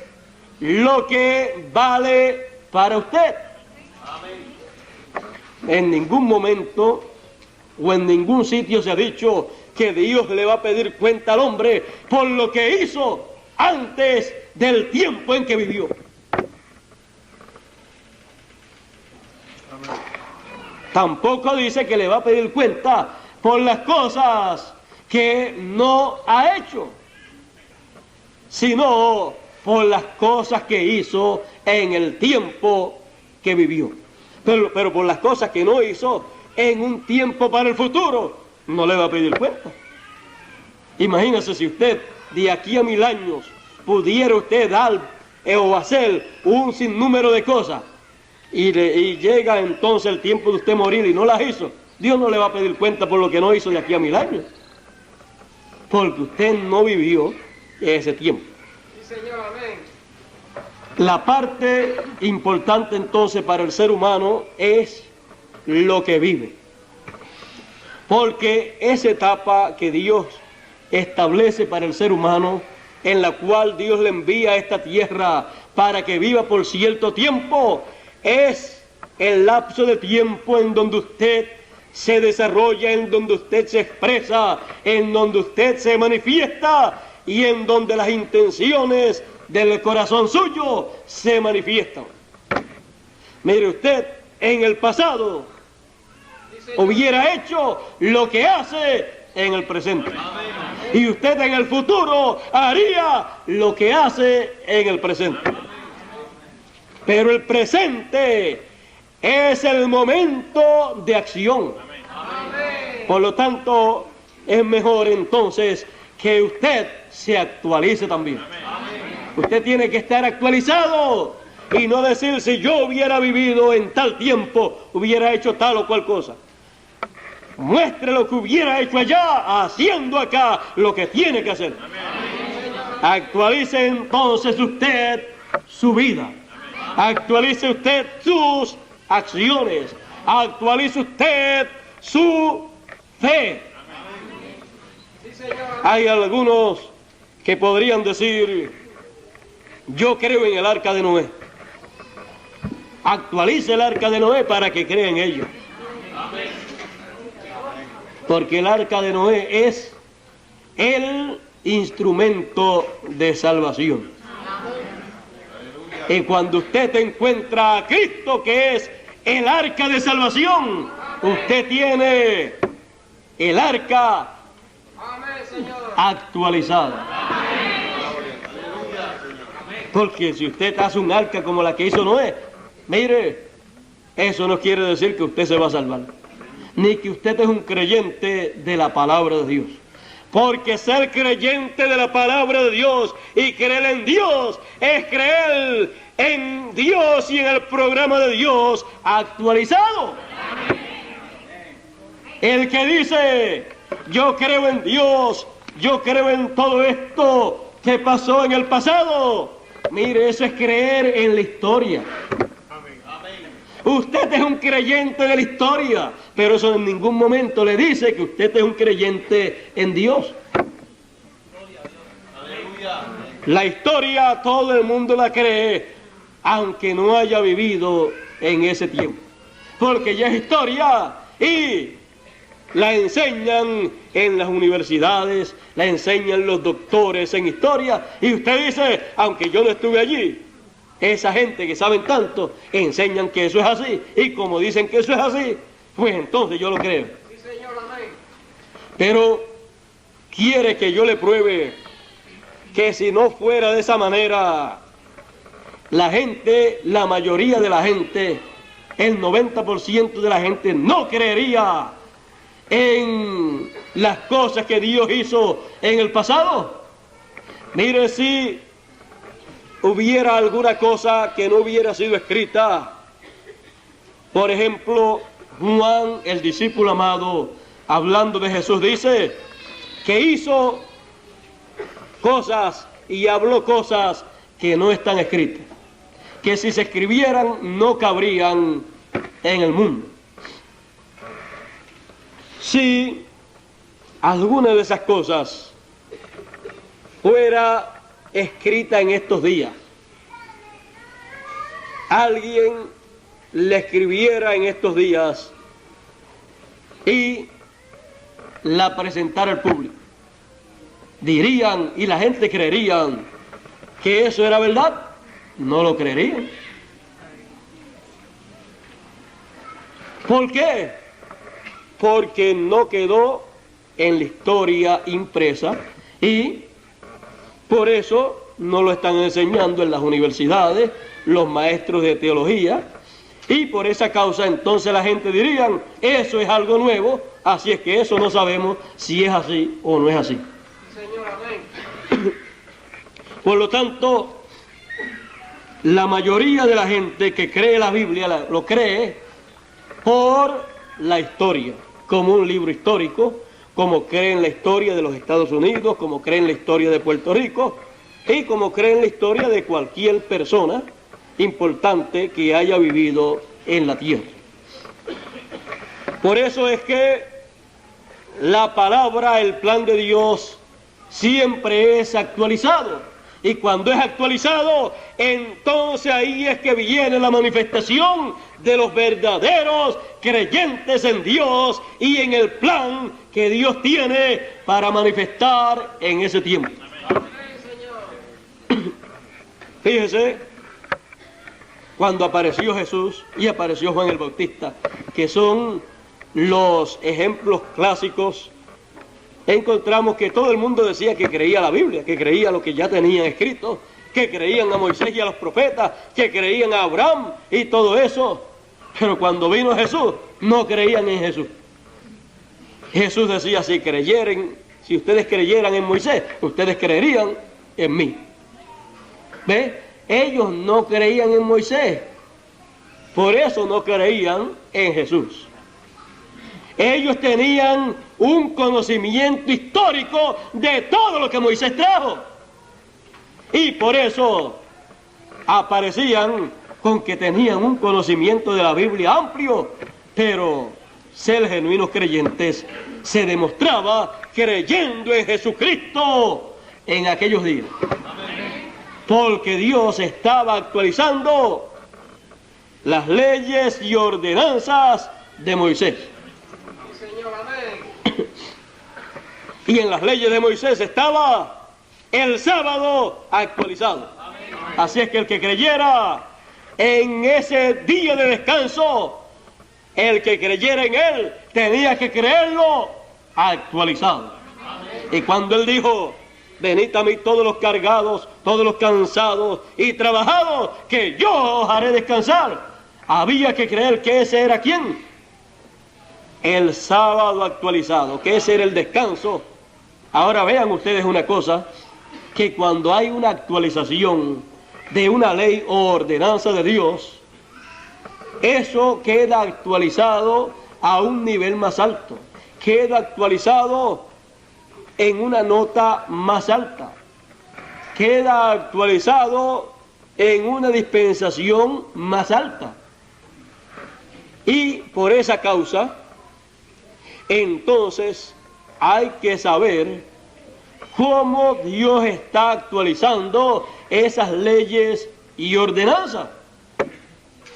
lo que vale para usted. En ningún momento o en ningún sitio se ha dicho que Dios le va a pedir cuenta al hombre por lo que hizo antes del tiempo en que vivió. Tampoco dice que le va a pedir cuenta por las cosas que no ha hecho, sino por las cosas que hizo en el tiempo que vivió. Pero por las cosas que no hizo en un tiempo para el futuro, no le va a pedir cuenta. Imagínese si usted de aquí a 1000 años pudiera usted dar o hacer un sinnúmero de cosas y llega entonces el tiempo de usted morir y no las hizo, Dios no le va a pedir cuenta por lo que no hizo de aquí a 1000 años, porque usted no vivió ese tiempo. Sí, Señor, amén. La parte importante entonces para el ser humano es lo que vive, porque esa etapa que Dios establece para el ser humano, en la cual Dios le envía a esta tierra para que viva por cierto tiempo, es el lapso de tiempo en donde usted se desarrolla, en donde usted se expresa, en donde usted se manifiesta y en donde las intenciones del corazón suyo se manifiestan. Mire usted, en el pasado hubiera hecho lo que hace en el presente. Y usted en el futuro haría lo que hace en el presente. Pero el presente es el momento de acción. Por lo tanto, es mejor entonces que usted se actualice también. Usted tiene que estar actualizado y no decir, si yo hubiera vivido en tal tiempo, hubiera hecho tal o cual cosa. Muestre lo que hubiera hecho allá, haciendo acá lo que tiene que hacer. Actualice entonces usted su vida. Actualice usted sus acciones. Actualice usted su fe. Hay algunos que podrían decir: yo creo en el arca de Noé. Actualice el arca de Noé para que crea en ello. Porque el arca de Noé es el instrumento de salvación. Y cuando usted encuentra a Cristo, que es el arca de salvación, usted tiene el arca actualizada. Porque si usted hace un arca como la que hizo Noé, mire, eso no quiere decir que usted se va a salvar, ni que usted es un creyente de la palabra de Dios. Porque ser creyente de la palabra de Dios y creer en Dios es creer en Dios y en el programa de Dios actualizado. El que dice: yo creo en Dios, yo creo en todo esto que pasó en el pasado, mire, eso es creer en la historia. Usted es un creyente de la historia, pero eso en ningún momento le dice que usted es un creyente en Dios. La historia todo el mundo la cree, aunque no haya vivido en ese tiempo, porque ya es historia y la enseñan en las universidades, la enseñan los doctores en historia, y usted dice: aunque yo no estuve allí, esa gente que saben tanto enseñan que eso es así, y como dicen que eso es así, pues entonces yo lo creo. Sí, señor, amén. Pero quiere que yo le pruebe que si no fuera de esa manera, la gente, la mayoría de la gente, el 90% de la gente no creería en las cosas que Dios hizo en el pasado. Mire, si hubiera alguna cosa que no hubiera sido escrita, por ejemplo, Juan, el discípulo amado, hablando de Jesús, dice que hizo cosas y habló cosas que no están escritas, que si se escribieran no cabrían en el mundo. Si alguna de esas cosas fuera escrita en estos días, alguien le escribiera en estos días y la presentara al público, dirían y la gente creerían que eso era verdad. No lo creerían. ¿Por qué? Porque no quedó en la historia impresa y por eso no lo están enseñando en las universidades los maestros de teología, y por esa causa entonces la gente dirían: eso es algo nuevo, así es que eso no sabemos si es así o no es así. Señor, amén. Por lo tanto, la mayoría de la gente que cree la Biblia lo cree por la historia, como un libro histórico, como creen la historia de los Estados Unidos, como creen la historia de Puerto Rico y como creen la historia de cualquier persona importante que haya vivido en la tierra. Por eso es que la palabra, el plan de Dios, siempre es actualizado. Y cuando es actualizado, entonces ahí es que viene la manifestación de los verdaderos creyentes en Dios y en el plan que Dios tiene para manifestar en ese tiempo. Fíjese, cuando apareció Jesús y apareció Juan el Bautista, que son los ejemplos clásicos, encontramos que todo el mundo decía que creía la Biblia, que creía lo que ya tenían escrito, que creían a Moisés y a los profetas, que creían a Abraham y todo eso. Pero cuando vino Jesús, no creían en Jesús. Jesús decía: si ustedes creyeran en Moisés, ustedes creerían en mí. ¿Ve? Ellos no creían en Moisés, por eso no creían en Jesús. Ellos tenían un conocimiento histórico de todo lo que Moisés trajo, y por eso aparecían con que tenían un conocimiento de la Biblia amplio, Pero ser genuinos creyentes se demostraba creyendo en Jesucristo en aquellos días. Porque Dios estaba actualizando las leyes y ordenanzas de Moisés. Y en las leyes de Moisés estaba el sábado actualizado. Así es que el que creyera en ese día de descanso, el que creyera en él, tenía que creerlo actualizado. Y cuando él dijo, venid a mí todos los cargados, todos los cansados y trabajados, que yo os haré descansar, había que creer que ese era ¿quién? El sábado actualizado, que ese era el descanso. Ahora vean ustedes una cosa, que cuando hay una actualización de una ley o ordenanza de Dios, eso queda actualizado a un nivel más alto, queda actualizado en una nota más alta, queda actualizado en una dispensación más alta. Y por esa causa, entonces hay que saber cómo Dios está actualizando esas leyes y ordenanzas.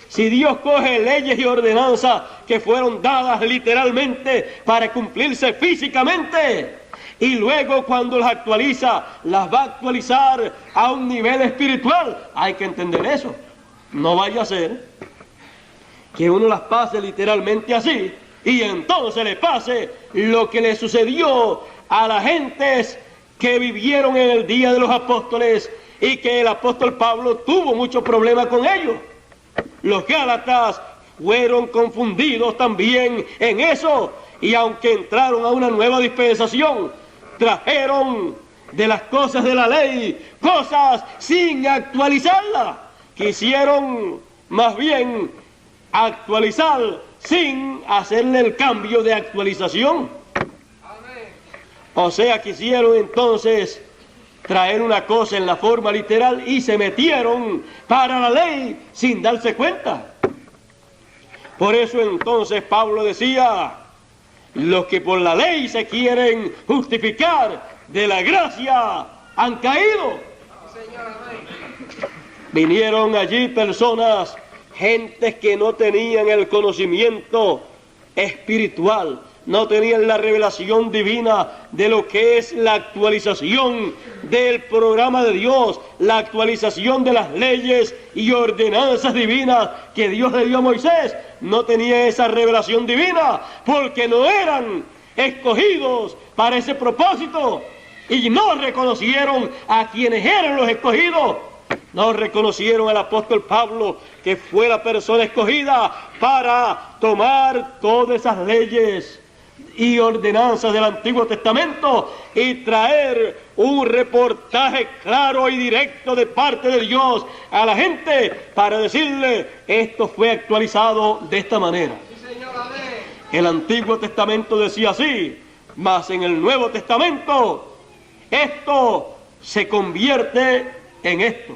Si Dios coge leyes y ordenanzas que fueron dadas literalmente para cumplirse físicamente, y luego cuando las actualiza, las va a actualizar a un nivel espiritual, hay que entender eso. No vaya a ser que uno las pase literalmente así, y entonces le pase lo que le sucedió a las gentes que vivieron en el día de los apóstoles, y que el apóstol Pablo tuvo mucho problema con ellos. Los gálatas fueron confundidos también en eso, y aunque entraron a una nueva dispensación, trajeron de las cosas de la ley cosas sin actualizarlas. Quisieron más bien actualizar sin hacerle el cambio de actualización. O sea, quisieron entonces traer una cosa en la forma literal y se metieron para la ley sin darse cuenta. Por eso entonces Pablo decía, los que por la ley se quieren justificar de la gracia han caído. Vinieron allí personas, gentes que no tenían el conocimiento espiritual, no tenían la revelación divina de lo que es la actualización del programa de Dios, la actualización de las leyes y ordenanzas divinas que Dios le dio a Moisés. No tenía esa revelación divina porque no eran escogidos para ese propósito y no reconocieron a quienes eran los escogidos. No reconocieron al apóstol Pablo, que fue la persona escogida para tomar todas esas leyes y ordenanzas del Antiguo Testamento y traer un reportaje claro y directo de parte de Dios a la gente para decirle, esto fue actualizado de esta manera. El Antiguo Testamento decía así, mas en el Nuevo Testamento esto se convierte en esto.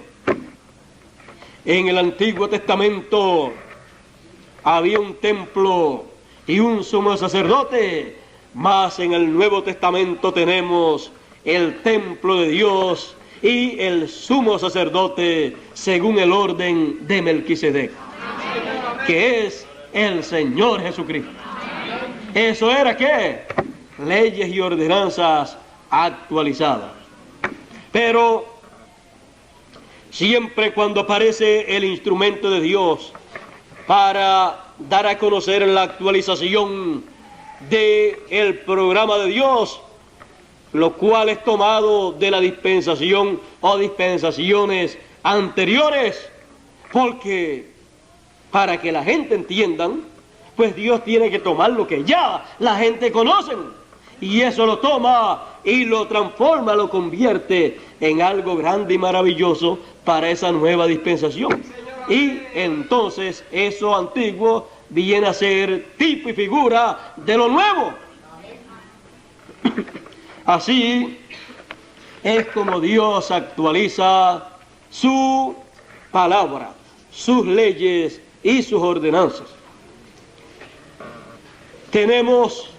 En el Antiguo Testamento había un templo y un sumo sacerdote, mas en el Nuevo Testamento tenemos el templo de Dios y el sumo sacerdote según el orden de Melquisedec, que es el Señor Jesucristo. Eso era ¿qué? Leyes y ordenanzas actualizadas. Pero siempre cuando aparece el instrumento de Dios para dar a conocer la actualización del programa de Dios, lo cual es tomado de la dispensación o dispensaciones anteriores, porque para que la gente entiendan, pues Dios tiene que tomar lo que ya la gente conoce, y eso lo toma y lo transforma, lo convierte en algo grande y maravilloso para esa nueva dispensación. Y entonces eso antiguo viene a ser tipo y figura de lo nuevo. Así es como Dios actualiza su palabra, sus leyes y sus ordenanzas. Tenemos,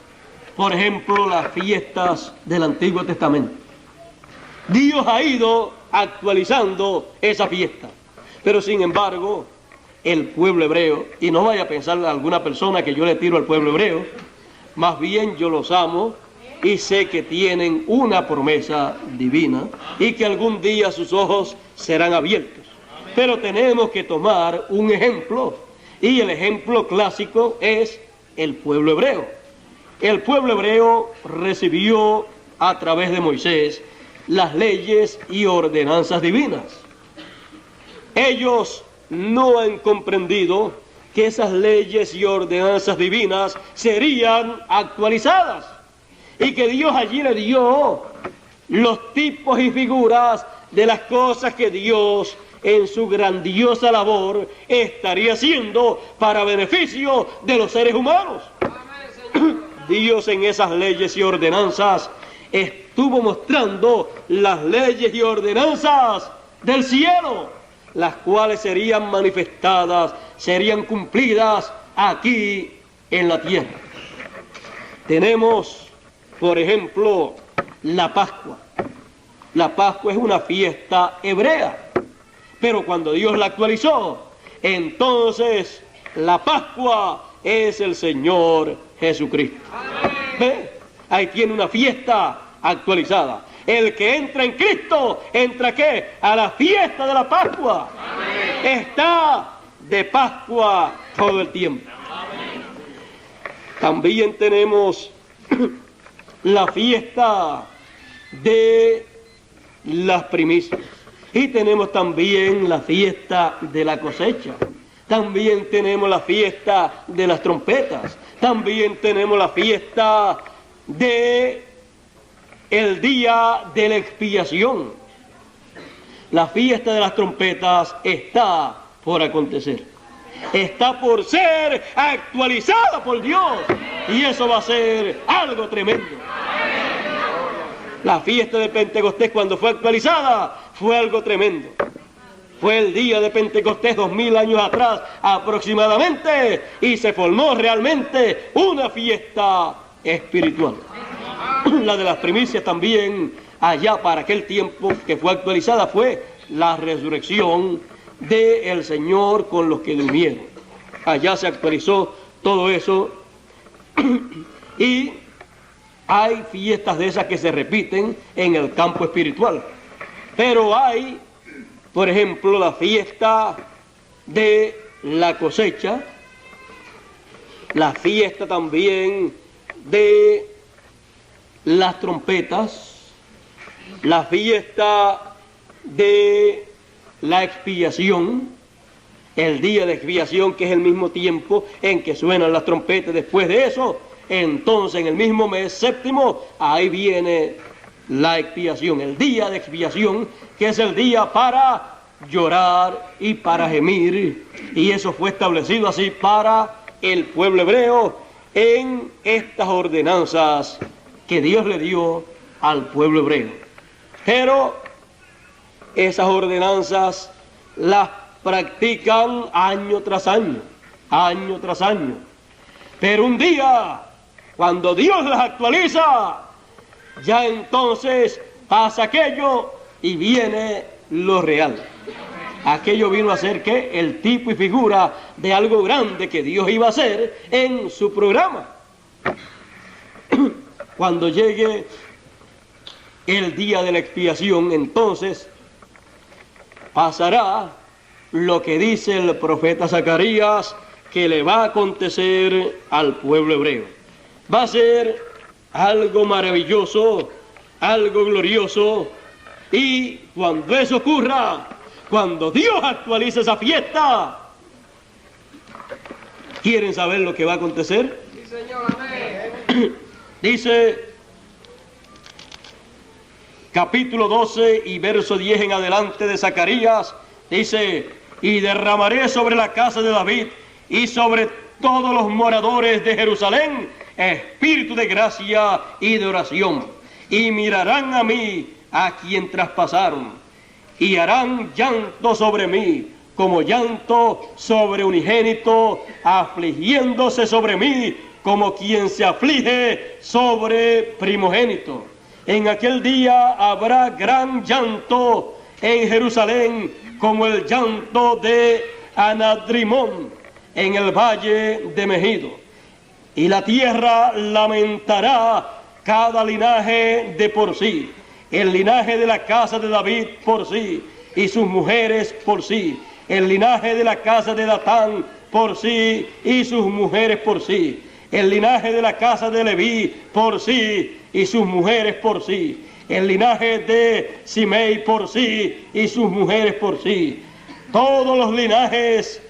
por ejemplo, las fiestas del Antiguo Testamento. Dios ha ido actualizando esa fiesta, pero sin embargo, el pueblo hebreo, y no vaya a pensar alguna persona que yo le tiro al pueblo hebreo, más bien yo los amo y sé que tienen una promesa divina y que algún día sus ojos serán abiertos. Pero tenemos que tomar un ejemplo, y el ejemplo clásico es el pueblo hebreo. El pueblo hebreo recibió a través de Moisés las leyes y ordenanzas divinas. Ellos no han comprendido que esas leyes y ordenanzas divinas serían actualizadas y que Dios allí le dio los tipos y figuras de las cosas que Dios en su grandiosa labor estaría haciendo para beneficio de los seres humanos. Dios en esas leyes y ordenanzas estuvo mostrando las leyes y ordenanzas del cielo, las cuales serían manifestadas, serían cumplidas aquí en la tierra. Tenemos, por ejemplo, la Pascua. La Pascua es una fiesta hebrea, pero cuando Dios la actualizó, entonces la Pascua es el Señor Jesucristo. ¿Ve? Ahí tiene una fiesta actualizada. El que entra en Cristo, ¿entra qué? A la fiesta de la Pascua. Amén. Está de Pascua todo el tiempo. Amén. También tenemos la fiesta de las primicias. Y tenemos también la fiesta de la cosecha. También tenemos la fiesta de las trompetas. También tenemos la fiesta de el día de la expiación. La fiesta de las trompetas está por acontecer. Está por ser actualizada por Dios. Y eso va a ser algo tremendo. La fiesta de Pentecostés, cuando fue actualizada, fue algo tremendo. Fue el día de Pentecostés 2000 años atrás aproximadamente, y se formó realmente una fiesta espiritual. La de las primicias también, allá para aquel tiempo que fue actualizada, fue la resurrección del Señor con los que durmieron. Allá se actualizó todo eso. Y hay fiestas de esas que se repiten en el campo espiritual. Pero hay, por ejemplo, la fiesta de la cosecha, la fiesta también de las trompetas, la fiesta de la expiación, el día de expiación, que es el mismo tiempo en que suenan las trompetas. Después de eso, entonces en el mismo mes séptimo, ahí viene la expiación, el día de expiación, que es el día para llorar y para gemir, y eso fue establecido así para el pueblo hebreo en estas ordenanzas que Dios le dio al pueblo hebreo. Pero esas ordenanzas las practican año tras año, año tras año. Pero un día, cuando Dios las actualiza, ya entonces pasa aquello y viene lo real. Aquello vino a ser ¿qué? El tipo y figura de algo grande que Dios iba a hacer en su programa. Cuando llegue el día de la expiación, entonces pasará lo que dice el profeta Zacarías que le va a acontecer al pueblo hebreo. Va a ser algo maravilloso, algo glorioso, y cuando eso ocurra, cuando Dios actualice esa fiesta, ¿quieren saber lo que va a acontecer? Sí, Señor, amén. Dice capítulo 12 y verso 10 en adelante de Zacarías, dice: y derramaré sobre la casa de David y sobre todos los moradores de Jerusalén espíritu de gracia y de oración, y mirarán a mí, a quien traspasaron, y harán llanto sobre mí, como llanto sobre unigénito, afligiéndose sobre mí como quien se aflige sobre primogénito. En aquel día habrá gran llanto en Jerusalén, como el llanto de Anadrimón en el valle de Megido. Y la tierra lamentará cada linaje de por sí, el linaje de la casa de David por sí, y sus mujeres por sí, el linaje de la casa de Datán por sí, y sus mujeres por sí, el linaje de la casa de Leví por sí, y sus mujeres por sí, el linaje de Simei por sí, y sus mujeres por sí. Todos los linajes,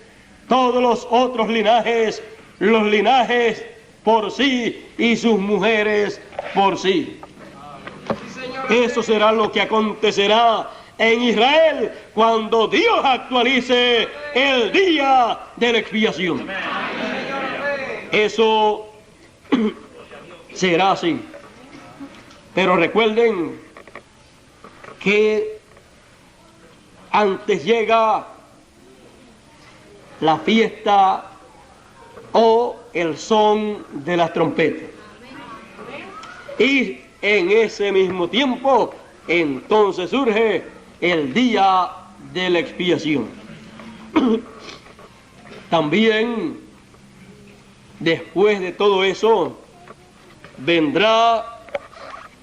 todos los otros linajes, los linajes por sí, y sus mujeres por sí. Eso será lo que acontecerá en Israel cuando Dios actualice el día de la expiación. Eso será así. Pero recuerden que antes llega la fiesta o el son de las trompetas. Y en ese mismo tiempo, entonces surge el día de la expiación. También, después de todo eso, vendrá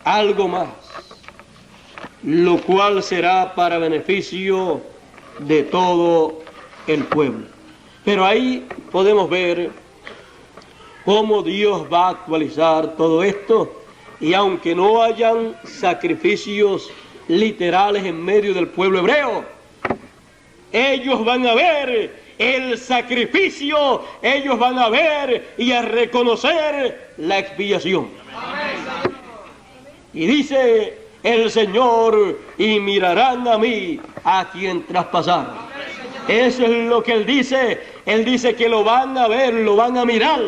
algo más, lo cual será para beneficio de todo el pueblo. Pero ahí podemos ver cómo Dios va a actualizar todo esto, y aunque no hayan sacrificios literales en medio del pueblo hebreo, ellos van a ver el sacrificio, ellos van a ver y a reconocer la expiación. Y dice el Señor: y mirarán a mí, a quien traspasaron. Eso es lo que Él dice que lo van a ver, lo van a mirar,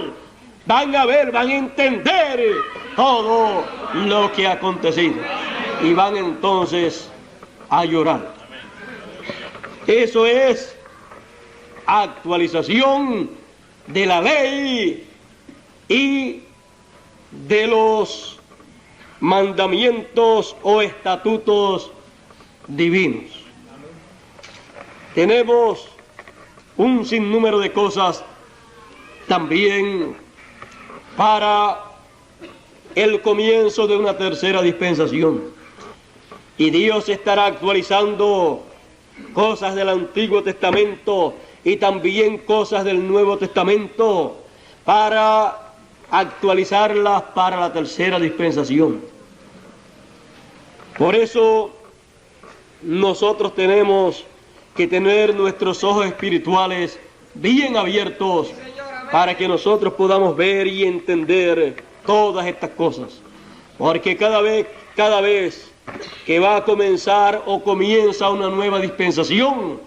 van a ver, van a entender todo lo que ha acontecido, y van entonces a llorar. Eso es actualización de la ley y de los mandamientos o estatutos divinos. Tenemos un sinnúmero de cosas también para el comienzo de una tercera dispensación, y Dios estará actualizando cosas del Antiguo Testamento y también cosas del Nuevo Testamento para actualizarlas para la tercera dispensación. Por eso nosotros tenemos que tener nuestros ojos espirituales bien abiertos para que nosotros podamos ver y entender todas estas cosas, porque cada vez que va a comenzar o comienza una nueva dispensación,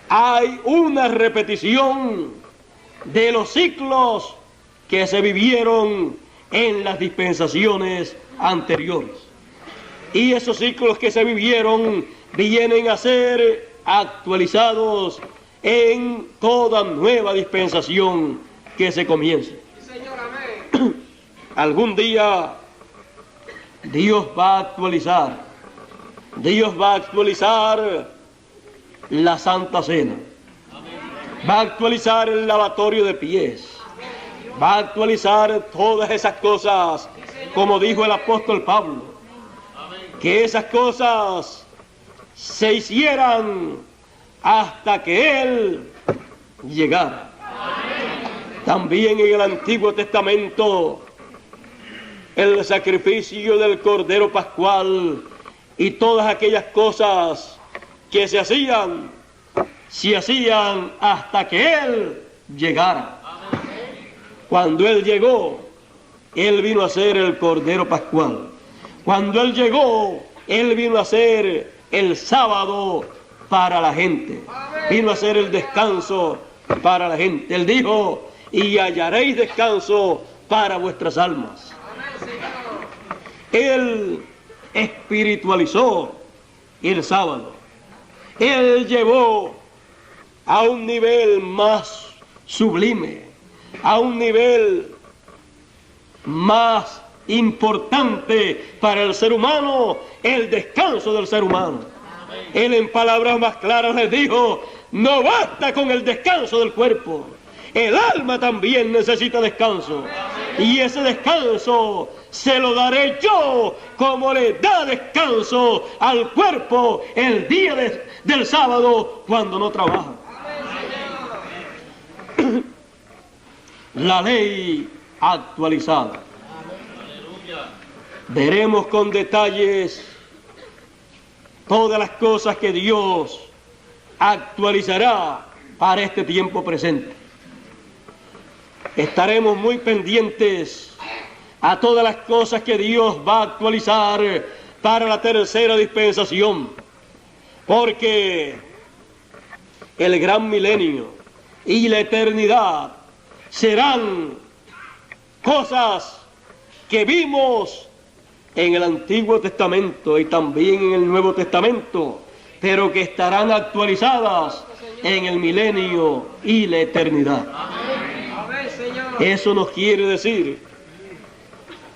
hay una repetición de los ciclos que se vivieron en las dispensaciones anteriores, y esos ciclos que se vivieron vienen a ser actualizados en toda nueva dispensación que se comience. Algún día Dios va a actualizar la Santa Cena, va a actualizar el lavatorio de pies, va a actualizar todas esas cosas, como dijo el apóstol Pablo, que esas cosas se hicieran hasta que Él llegara. También en el Antiguo Testamento, el sacrificio del Cordero Pascual y todas aquellas cosas que se hacían hasta que Él llegara. Cuando Él llegó, Él vino a ser el Cordero Pascual. Cuando Él llegó, Él vino a ser el sábado para la gente. Vino a ser el descanso para la gente. Él dijo: y hallaréis descanso para vuestras almas. Él espiritualizó el sábado. Él llevó a un nivel más sublime, a un nivel más importante para el ser humano, el descanso del ser humano. Él en palabras más claras les dijo, no basta con el descanso del cuerpo, el alma también necesita descanso. Y ese descanso se lo daré yo, como le da descanso al cuerpo el día del sábado cuando no trabaja. La ley actualizada. Veremos con detalles todas las cosas que Dios actualizará para este tiempo presente. Estaremos muy pendientes a todas las cosas que Dios va a actualizar para la tercera dispensación, porque el gran milenio y la eternidad serán cosas que vimos en el Antiguo Testamento y también en el Nuevo Testamento, pero que estarán actualizadas en el milenio y la eternidad. Eso nos quiere decir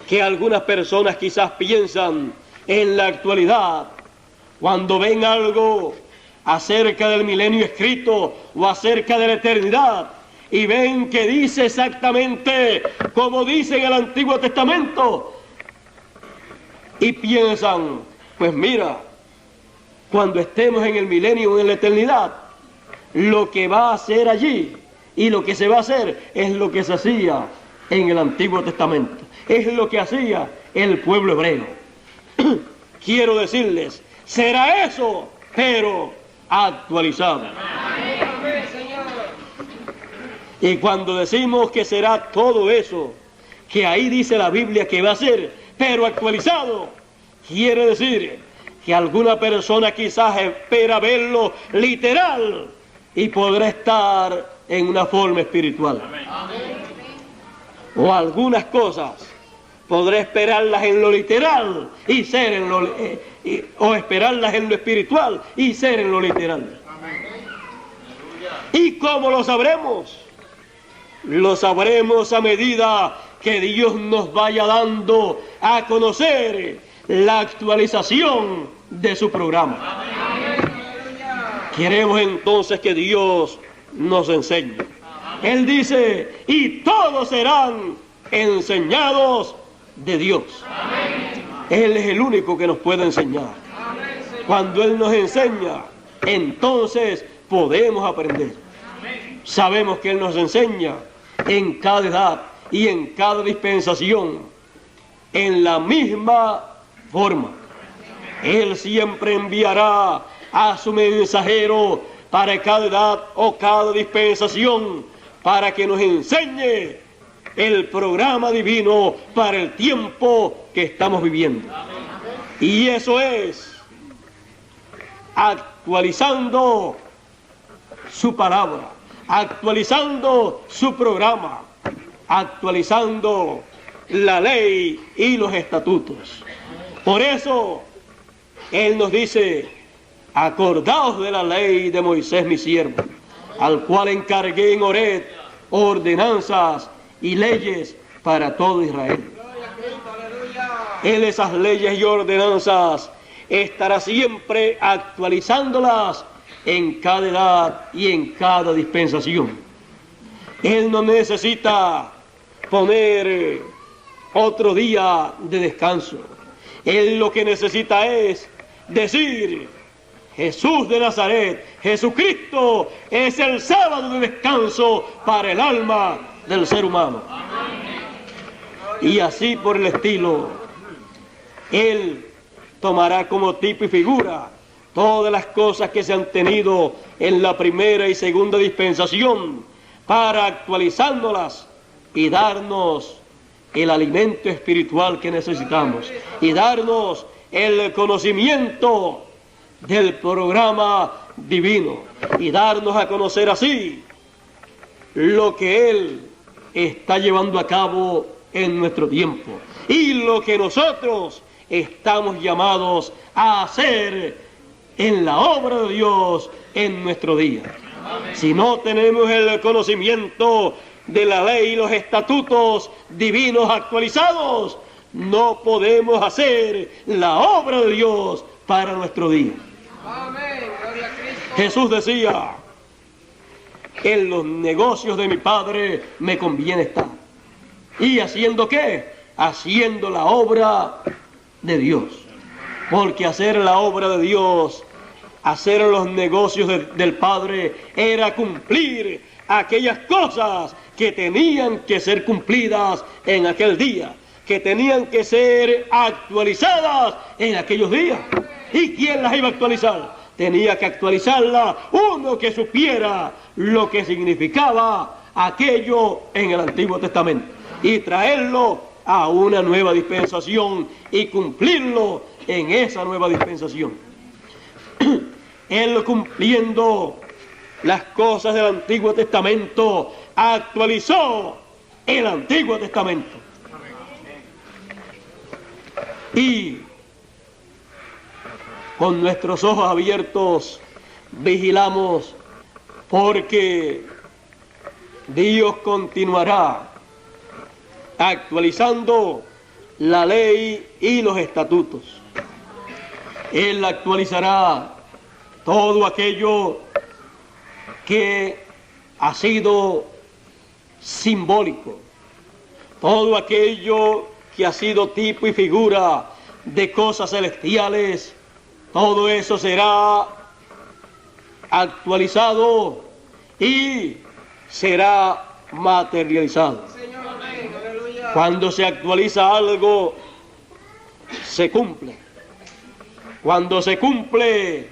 que algunas personas quizás piensan en la actualidad, cuando ven algo acerca del milenio escrito o acerca de la eternidad, y ven que dice exactamente como dice en el Antiguo Testamento, y piensan, pues mira, cuando estemos en el milenio, en la eternidad, lo que va a hacer allí y lo que se va a hacer es lo que se hacía en el Antiguo Testamento, es lo que hacía el pueblo hebreo. Quiero decirles, será eso, pero actualizado. Y cuando decimos que será todo eso, que ahí dice la Biblia que va a ser, pero actualizado, quiere decir que alguna persona quizás espera verlo literal y podrá estar en una forma espiritual. O algunas cosas podrá esperarlas en lo literal y ser en lo o esperarlas en lo espiritual y ser en lo literal. ¿Y cómo lo sabremos? Lo sabremos a medida que Dios nos vaya dando a conocer la actualización de su programa. Queremos entonces que Dios nos enseñe. Él dice, y todos serán enseñados de Dios. Él es el único que nos puede enseñar. Cuando Él nos enseña, entonces podemos aprender. Sabemos que Él nos enseña en cada edad y en cada dispensación, en la misma forma. Él siempre enviará a su mensajero para cada edad o cada dispensación, para que nos enseñe el programa divino para el tiempo que estamos viviendo. Y eso es actualizando su palabra, actualizando su programa, actualizando la ley y los estatutos. Por eso Él nos dice, acordaos de la ley de Moisés mi siervo, al cual encargué en Horeb ordenanzas y leyes para todo Israel. Él esas leyes y ordenanzas estará siempre actualizándolas en cada edad y en cada dispensación. Él no necesita poner otro día de descanso. Él lo que necesita es decir, Jesús de Nazaret, Jesucristo es el sábado de descanso para el alma del ser humano. Y así por el estilo, Él tomará como tipo y figura todas las cosas que se han tenido en la primera y segunda dispensación, para actualizándolas y darnos el alimento espiritual que necesitamos y darnos el conocimiento del programa divino y darnos a conocer así lo que Él está llevando a cabo en nuestro tiempo y lo que nosotros estamos llamados a hacer en la obra de Dios en nuestro día. Si no tenemos el conocimiento de la ley y los estatutos divinos actualizados, no podemos hacer la obra de Dios para nuestro día. Amén. Gloria a Cristo. Jesús decía, en los negocios de mi Padre me conviene estar. ¿Y haciendo qué? Haciendo la obra de Dios. Porque hacer la obra de Dios, hacer los negocios del Padre, era cumplir aquellas cosas que tenían que ser cumplidas en aquel día, que tenían que ser actualizadas en aquellos días. ¿Y quién las iba a actualizar? Tenía que actualizarla uno que supiera lo que significaba aquello en el Antiguo Testamento y traerlo a una nueva dispensación y cumplirlo en esa nueva dispensación. Él, cumpliendo las cosas del Antiguo Testamento, actualizó el Antiguo Testamento. Y con nuestros ojos abiertos vigilamos, porque Dios continuará actualizando la ley y los estatutos. Él actualizará todo aquello que ha sido simbólico, todo aquello que ha sido tipo y figura de cosas celestiales. Todo eso será actualizado y será materializado. Señor, amén. Aleluya. Cuando se actualiza algo, se cumple. Cuando se cumple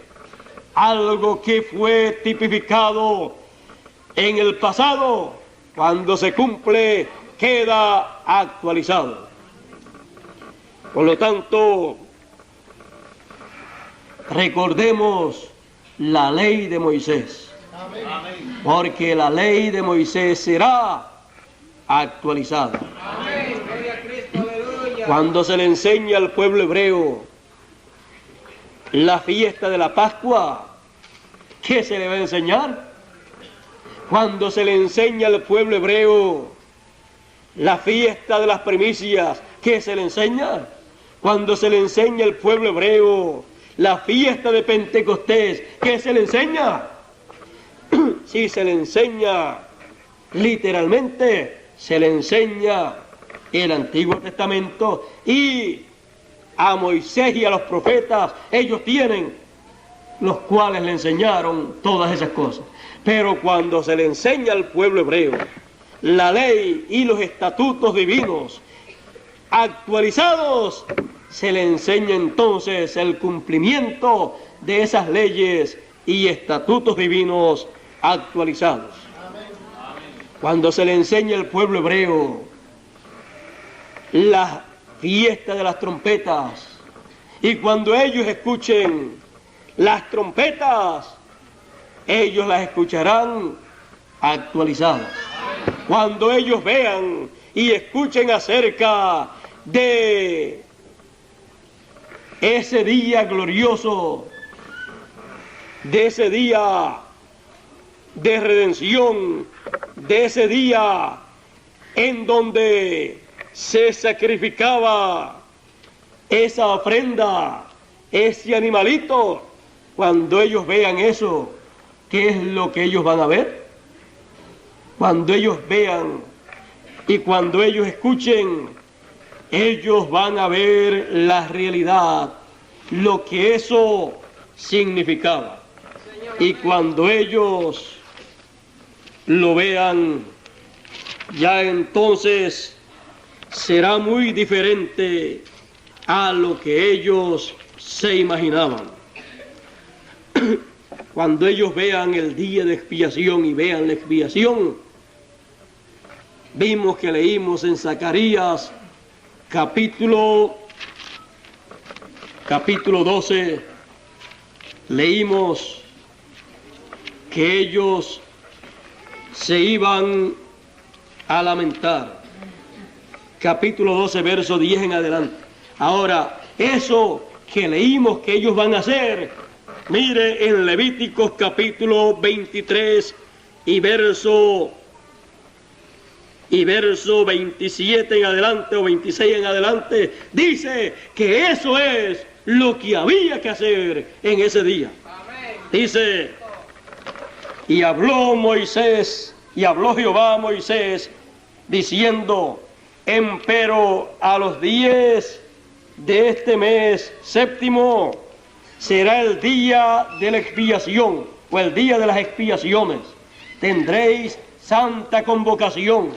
algo que fue tipificado en el pasado, cuando se cumple, queda actualizado. Por lo tanto, recordemos la ley de Moisés, porque la ley de Moisés será actualizada. Amén. Gloria a Cristo. Aleluya. Cuando se le enseña al pueblo hebreo la fiesta de la Pascua, ¿qué se le va a enseñar? Cuando se le enseña al pueblo hebreo la fiesta de las primicias, ¿qué se le enseña? Cuando se le enseña al pueblo hebreo la fiesta de Pentecostés, ¿qué se le enseña? Sí, se le enseña literalmente, se le enseña el Antiguo Testamento, y a Moisés y a los profetas, ellos tienen los cuales le enseñaron todas esas cosas. Pero cuando se le enseña al pueblo hebreo la ley y los estatutos divinos actualizados, se le enseña entonces el cumplimiento de esas leyes y estatutos divinos actualizados. Cuando se le enseña al pueblo hebreo la fiesta de las trompetas, y cuando ellos escuchen las trompetas, ellos las escucharán actualizadas. Cuando ellos vean y escuchen acerca de ese día glorioso, de ese día de redención, de ese día en donde se sacrificaba esa ofrenda, ese animalito, cuando ellos vean eso, ¿qué es lo que ellos van a ver? Cuando ellos vean y cuando ellos escuchen, ellos van a ver la realidad, lo que eso significaba. Y cuando ellos lo vean, ya entonces será muy diferente a lo que ellos se imaginaban. Cuando ellos vean el día de expiación y vean la expiación, vimos que leímos en Zacarías capítulo 12, leímos que ellos se iban a lamentar. Capítulo 12, verso 10 en adelante. Ahora, eso que leímos que ellos van a hacer, mire en Levíticos capítulo 23 y verso Y verso 27 en adelante o 26 en adelante dice que eso es lo que había que hacer en ese día. Dice, y habló Jehová a Moisés diciendo, empero a los 10 de este mes séptimo será el día de la expiación o el día de las expiaciones. Tendréis santa convocación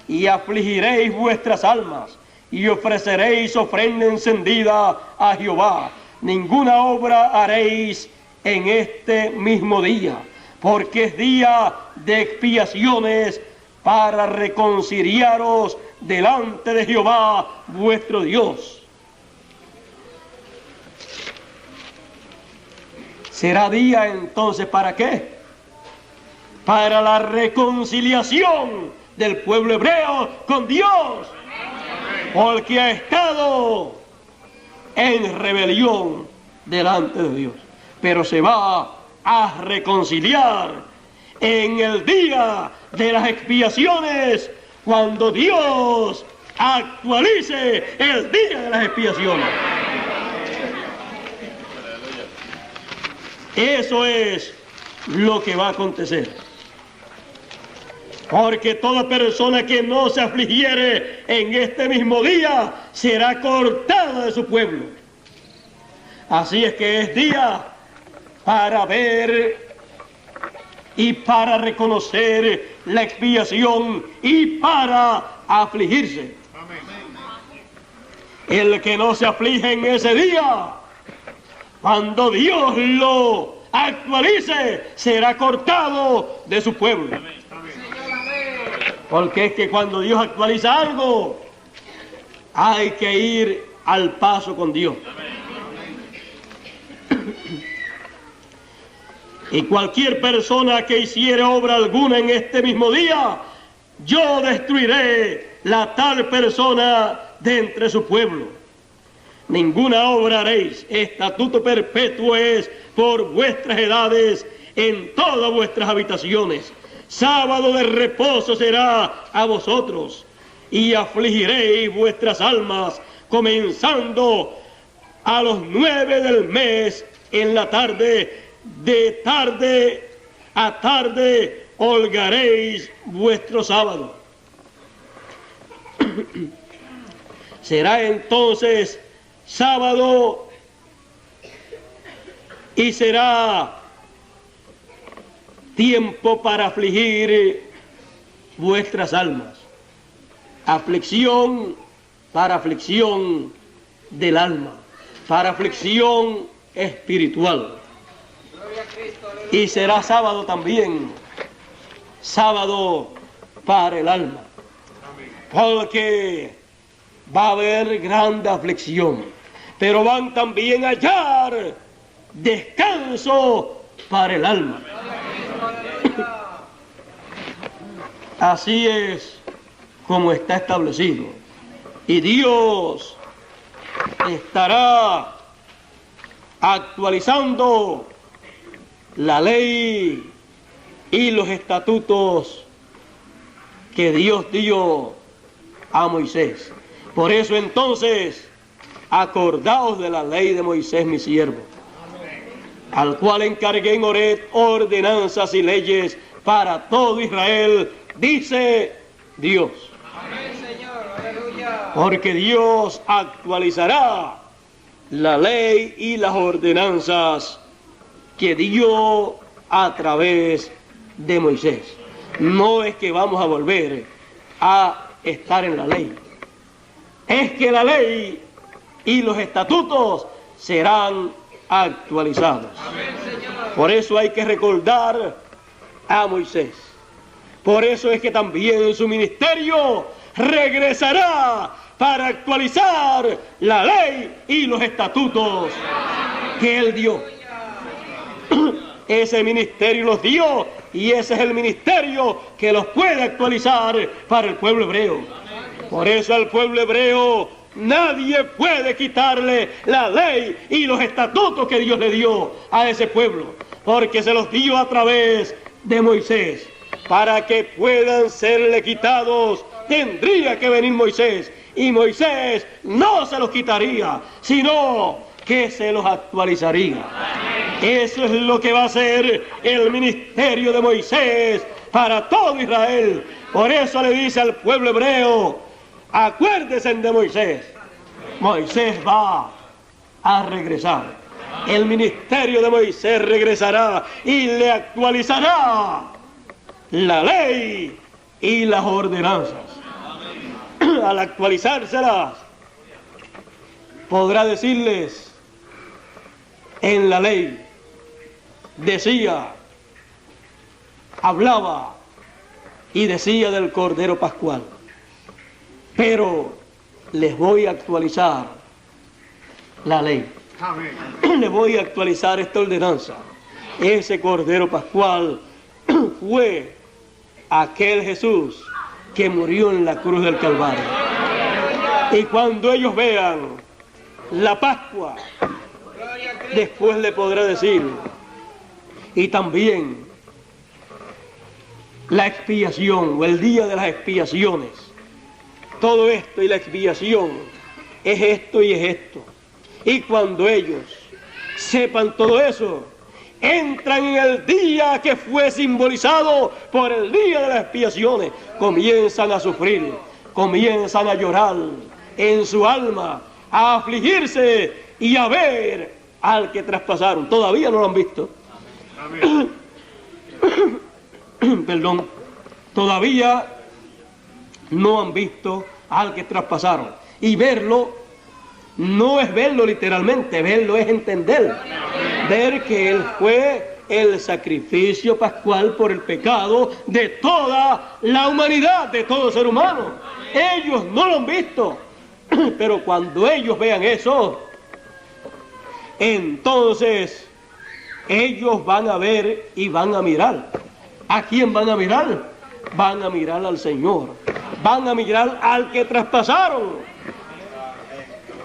y afligiréis vuestras almas y ofreceréis ofrenda encendida a Jehová. Ninguna obra haréis en este mismo día, porque es día de expiaciones para reconciliaros delante de Jehová vuestro Dios. ¿Será día entonces para qué? Para la reconciliación del pueblo hebreo con Dios, porque ha estado en rebelión delante de Dios. Pero se va a reconciliar en el día de las expiaciones, cuando Dios actualice el día de las expiaciones. Eso es lo que va a acontecer. Porque toda persona que no se afligiere en este mismo día será cortada de su pueblo. Así es que es día para ver y para reconocer la expiación y para afligirse. El que no se aflige en ese día, cuando Dios lo actualice, será cortado de su pueblo. Porque es que cuando Dios actualiza algo, hay que ir al paso con Dios. Y cualquier persona que hiciere obra alguna en este mismo día, yo destruiré la tal persona de entre su pueblo. Ninguna obra haréis, estatuto perpetuo es por vuestras edades en todas vuestras habitaciones. Sábado de reposo será a vosotros, y afligiréis vuestras almas, comenzando a los 9 del mes en la tarde. De tarde a tarde holgaréis vuestro sábado. Será entonces sábado y será tiempo para afligir vuestras almas. Aflicción para aflicción del alma, para aflicción espiritual. Y será sábado también, sábado para el alma, porque va a haber grande aflicción, pero van también a hallar descanso para el alma. Así es como está establecido, y Dios estará actualizando la ley y los estatutos que Dios dio a Moisés. Por eso entonces, acordaos de la ley de Moisés mi siervo, al cual encargué en Horeb ordenanzas y leyes para todo Israel, dice Dios. Amén, Señor, aleluya. Porque Dios actualizará la ley y las ordenanzas que dio a través de Moisés. No es que vamos a volver a estar en la ley, es que la ley y los estatutos serán actualizados. Amén, Señor. Por eso hay que recordar a Moisés. Por eso es que también en su ministerio regresará para actualizar la ley y los estatutos que él dio. Ese ministerio los dio, y ese es el ministerio que los puede actualizar para el pueblo hebreo. Por eso al pueblo hebreo nadie puede quitarle la ley y los estatutos que Dios le dio a ese pueblo, porque se los dio a través de Moisés. para que puedan serle quitados, tendría que venir Moisés. Y Moisés no se los quitaría, sino que se los actualizaría. Eso es lo que va a hacer el ministerio de Moisés para todo Israel. Por eso le dice al pueblo hebreo, acuérdense de Moisés. Moisés va a regresar. El ministerio de Moisés regresará y le actualizará la ley y las ordenanzas. Al actualizárselas, podrá decirles, en la ley decía, hablaba y decía del Cordero Pascual, pero les voy a actualizar la ley. Les voy a actualizar esta ordenanza. Ese Cordero Pascual fue aquel Jesús que murió en la cruz del Calvario. Y cuando ellos vean la Pascua, después le podrá decir, y también la expiación o el día de las expiaciones, todo esto y la expiación es esto y es esto. Y cuando ellos sepan todo eso, entran en el día que fue simbolizado por el día de las expiaciones, comienzan a sufrir, comienzan a llorar en su alma, a afligirse y a ver al que traspasaron. Todavía no lo han visto. Perdón, todavía no han visto al que traspasaron. Y verlo no es verlo literalmente, verlo es entender. Ver que Él fue el sacrificio pascual por el pecado de toda la humanidad, de todo ser humano. Ellos no lo han visto, pero cuando ellos vean eso, entonces ellos van a ver y van a mirar. ¿A quién van a mirar? Van a mirar al Señor, van a mirar al que traspasaron.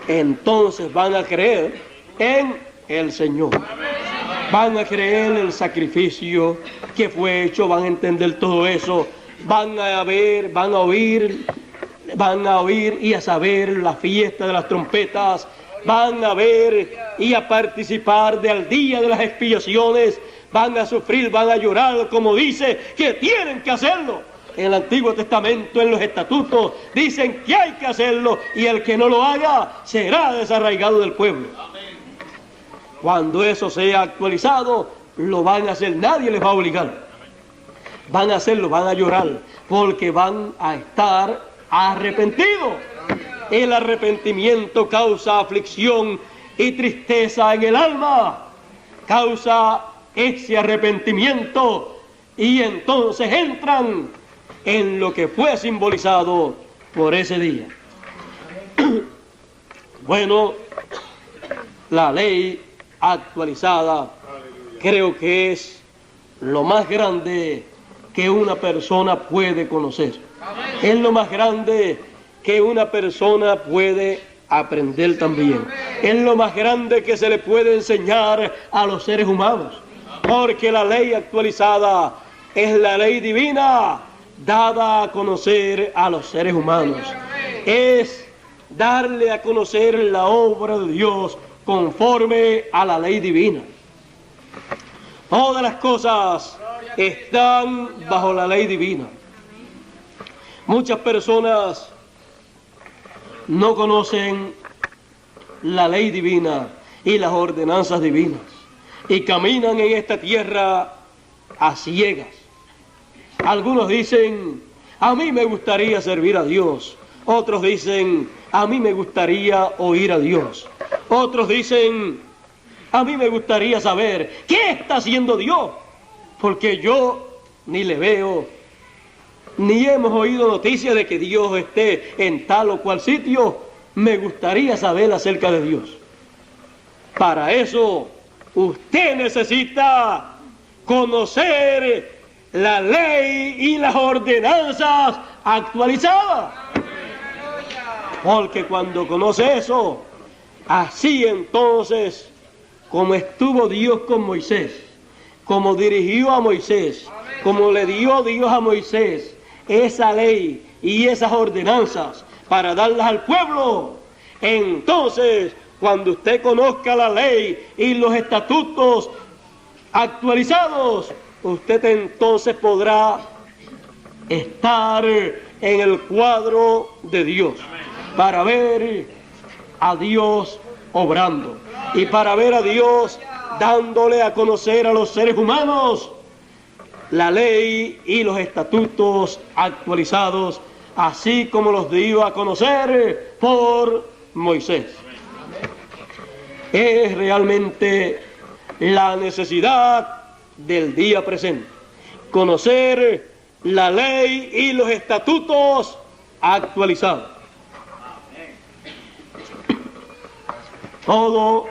Entonces van a creer en el Señor, van a creer en el sacrificio que fue hecho, van a entender todo eso, van a ver, van a oír y a saber la fiesta de las trompetas, van a ver y a participar del día de las expiaciones, van a sufrir, van a llorar, como dice que tienen que hacerlo. En el Antiguo Testamento, en los estatutos, dicen que hay que hacerlo y el que no lo haga será desarraigado del pueblo. Cuando eso sea actualizado, lo van a hacer, nadie les va a obligar. Van a hacerlo, van a llorar, porque van a estar arrepentidos. El arrepentimiento causa aflicción y tristeza en el alma, causa ese arrepentimiento y entonces entran en lo que fue simbolizado por ese día. Bueno, la ley actualizada creo que es lo más grande que una persona puede conocer. Es lo más grande que una persona puede aprender también. Es lo más grande que se le puede enseñar a los seres humanos. Porque la ley actualizada es la ley divina dada a conocer a los seres humanos. Es darle a conocer la obra de Dios conforme a la ley divina. Todas las cosas están bajo la ley divina. Muchas personas no conocen la ley divina y las ordenanzas divinas y caminan en esta tierra a ciegas. Algunos dicen, a mí me gustaría servir a Dios. Otros dicen, a mí me gustaría oír a Dios. Otros dicen, a mí me gustaría saber qué está haciendo Dios, porque yo ni le veo, ni hemos oído noticias de que Dios esté en tal o cual sitio. Me gustaría saber acerca de Dios. Para eso, usted necesita conocer la ley y las ordenanzas actualizadas. Porque cuando conoce eso, así entonces, como estuvo Dios con Moisés, como dirigió a Moisés, como le dio Dios a Moisés esa ley y esas ordenanzas para darlas al pueblo, entonces cuando usted conozca la ley y los estatutos actualizados, usted entonces podrá estar en el cuadro de Dios para ver a Dios obrando y para ver a Dios dándole a conocer a los seres humanos la ley y los estatutos actualizados, así como los dio a conocer por Moisés. Es realmente la necesidad del día presente, conocer la ley y los estatutos actualizados. Todo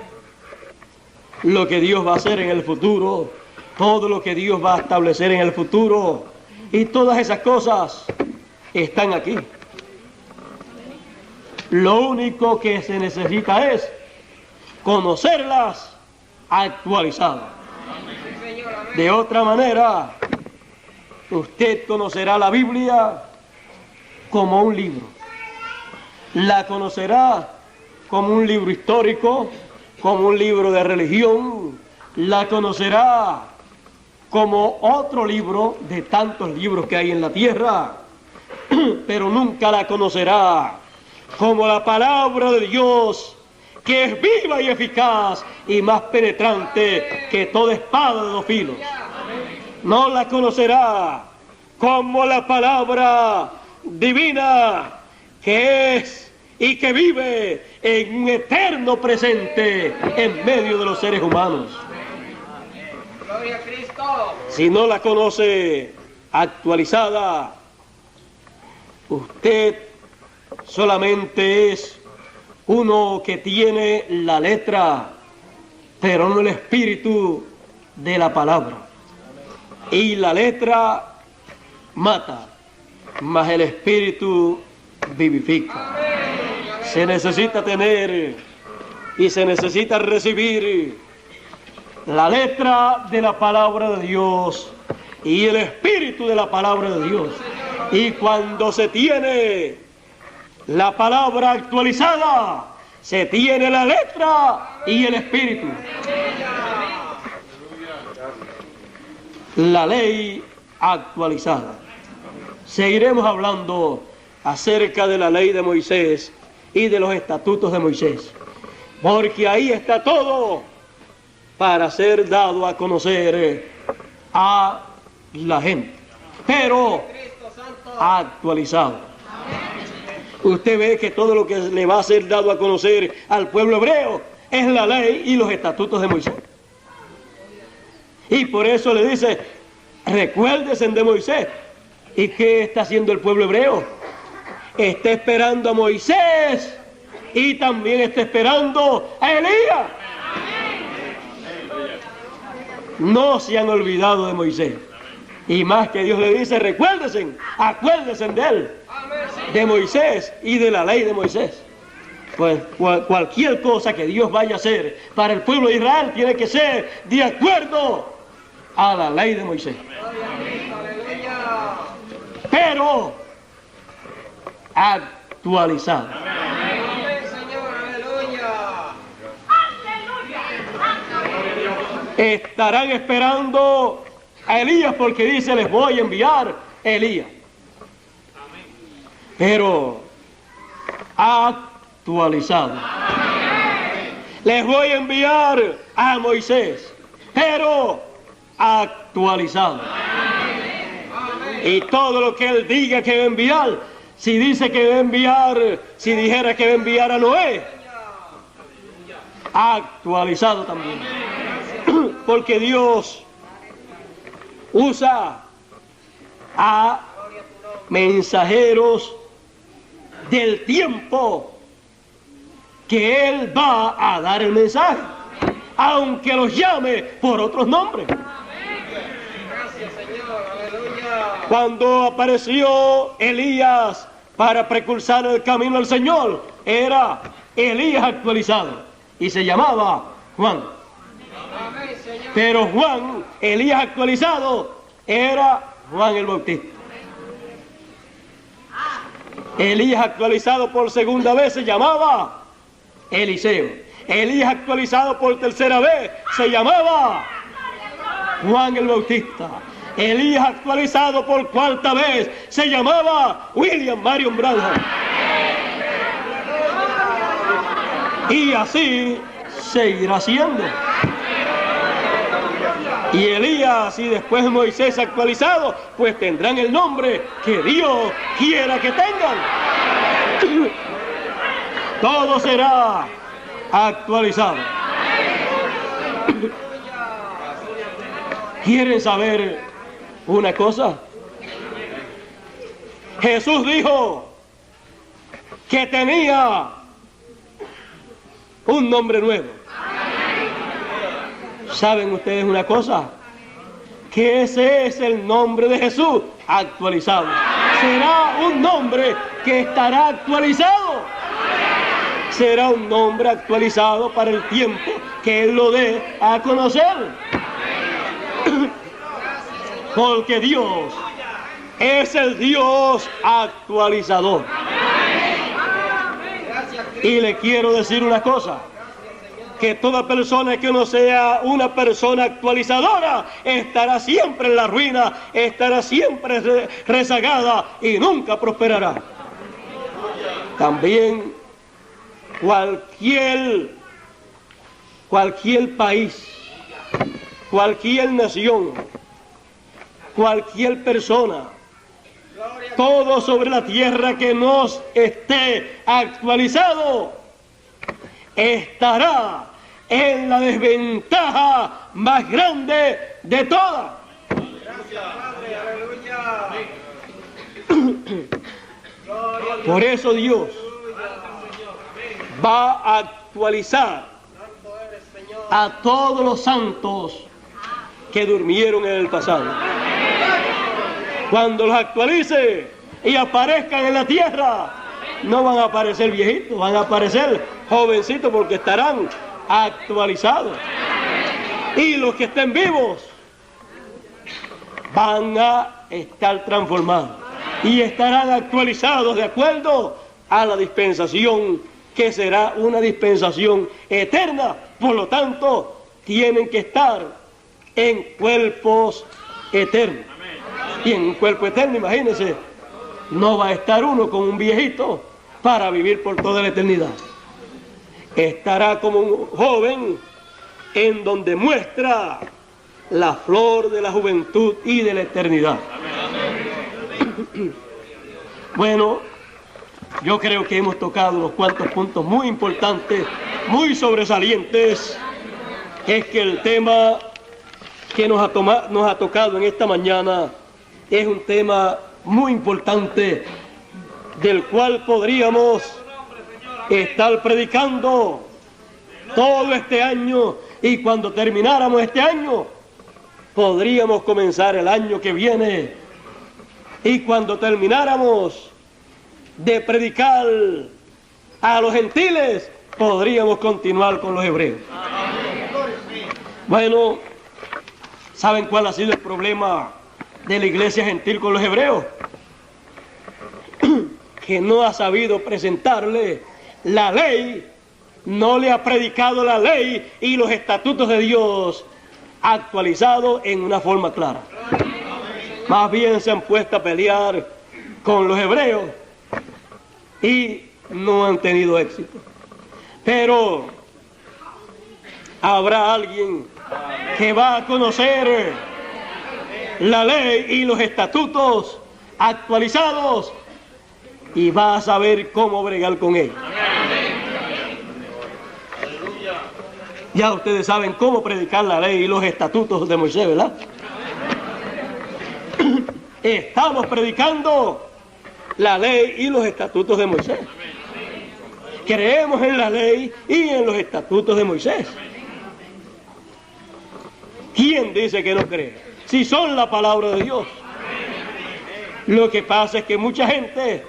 lo que Dios va a hacer en el futuro, todo lo que Dios va a establecer en el futuro, y todas esas cosas están aquí. Lo único que se necesita es conocerlas actualizadas. De otra manera, usted conocerá la Biblia como un libro. La conocerá como un libro histórico, como un libro de religión. La conocerá como otro libro de tantos libros que hay en la tierra, pero nunca la conocerá como la palabra de Dios, que es viva y eficaz y más penetrante que toda espada de dos filos. No la conocerá como la palabra divina, que es y que vive en un eterno presente en medio de los seres humanos. Gloria a Cristo. Si no la conoce actualizada, usted solamente es uno que tiene la letra, pero no el espíritu de la palabra. Y la letra mata, mas el espíritu vivifica. Se necesita tener y se necesita recibir la letra de la palabra de Dios y el espíritu de la palabra de Dios. Y cuando se tiene la palabra actualizada, se tiene la letra y el espíritu. La ley actualizada. Seguiremos hablando acerca de la ley de Moisés y de los estatutos de Moisés, porque ahí está todo para ser dado a conocer a la gente, pero actualizado. Usted ve que todo lo que le va a ser dado a conocer al pueblo hebreo es la ley y los estatutos de Moisés. Y por eso le dice, recuérdense de Moisés. ¿Y qué está haciendo el pueblo hebreo? Está esperando a Moisés y también está esperando a Elías. No se han olvidado de Moisés. Y más que Dios le dice, recuérdense, acuérdense de él, de Moisés y de la ley de Moisés. Pues cualquier cosa que Dios vaya a hacer para el pueblo de Israel tiene que ser de acuerdo a la ley de Moisés. Pero actualizada. Amén, Señor, aleluya. Estarán esperando a Elías porque dice, les voy a enviar a Elías. Pero actualizado. Les voy a enviar a Moisés, pero actualizado. Y todo lo que él diga que va a enviar, si dice que va a enviar, si dijera que va a enviar a Noé, actualizado también. Porque Dios usa a mensajeros del tiempo que Él va a dar el mensaje, aunque los llame por otros nombres. Gracias, Señor, aleluya. Cuando apareció Elías para precursar el camino al Señor, era Elías actualizado y se llamaba Juan. Amén, Señor. Pero Juan, Elías actualizado, era Juan el Bautista. Elías actualizado por segunda vez se llamaba Eliseo. Elías actualizado por tercera vez se llamaba Juan el Bautista. Elías actualizado por cuarta vez se llamaba William Marion Branham. Y así seguirá siendo. Y Elías y después Moisés actualizado, pues tendrán el nombre que Dios quiera que tengan. Todo será actualizado. ¿Quieren saber una cosa? Jesús dijo que tenía un nombre nuevo. ¿Saben ustedes una cosa? Que ese es el nombre de Jesús actualizado. Será un nombre que estará actualizado. Será un nombre actualizado para el tiempo que Él lo dé a conocer. Porque Dios es el Dios actualizador. Y le quiero decir una cosa, que toda persona que no sea una persona actualizadora estará siempre en la ruina, estará siempre rezagada y nunca prosperará. También cualquier país, cualquier nación, cualquier persona, todo sobre la tierra que no esté actualizado estará en la desventaja más grande de todas. Gracias, Padre, aleluya. Por eso Dios va a actualizar a todos los santos que durmieron en el pasado. Cuando los actualice y aparezcan en la tierra, no van a aparecer viejitos, van a aparecer jovencitos porque estarán actualizados. Y los que estén vivos van a estar transformados y estarán actualizados de acuerdo a la dispensación, que será una dispensación eterna. Por lo tanto, tienen que estar en cuerpos eternos. Y en un cuerpo eterno, imagínense, no va a estar uno con un viejito para vivir por toda la eternidad. Estará como un joven en donde muestra la flor de la juventud y de la eternidad. Bueno, yo creo que hemos tocado unos cuantos puntos muy importantes, muy sobresalientes. Es que el tema que nos ha tocado en esta mañana es un tema muy importante, del cual podríamos estar predicando todo este año, y cuando termináramos este año podríamos comenzar el año que viene, y cuando termináramos de predicar a los gentiles podríamos continuar con los hebreos. Bueno, ¿saben cuál ha sido el problema de la iglesia gentil con los hebreos? Que no ha sabido presentarle la ley, no le ha predicado la ley y los estatutos de Dios actualizados en una forma clara. Más bien se han puesto a pelear con los hebreos y no han tenido éxito. Pero habrá alguien que va a conocer la ley y los estatutos actualizados y va a saber cómo bregar con ellos. Ya ustedes saben cómo predicar la ley y los estatutos de Moisés, ¿verdad? Estamos predicando la ley y los estatutos de Moisés. Creemos en la ley y en los estatutos de Moisés. ¿Quién dice que no cree? Si son la palabra de Dios. Lo que pasa es que mucha gente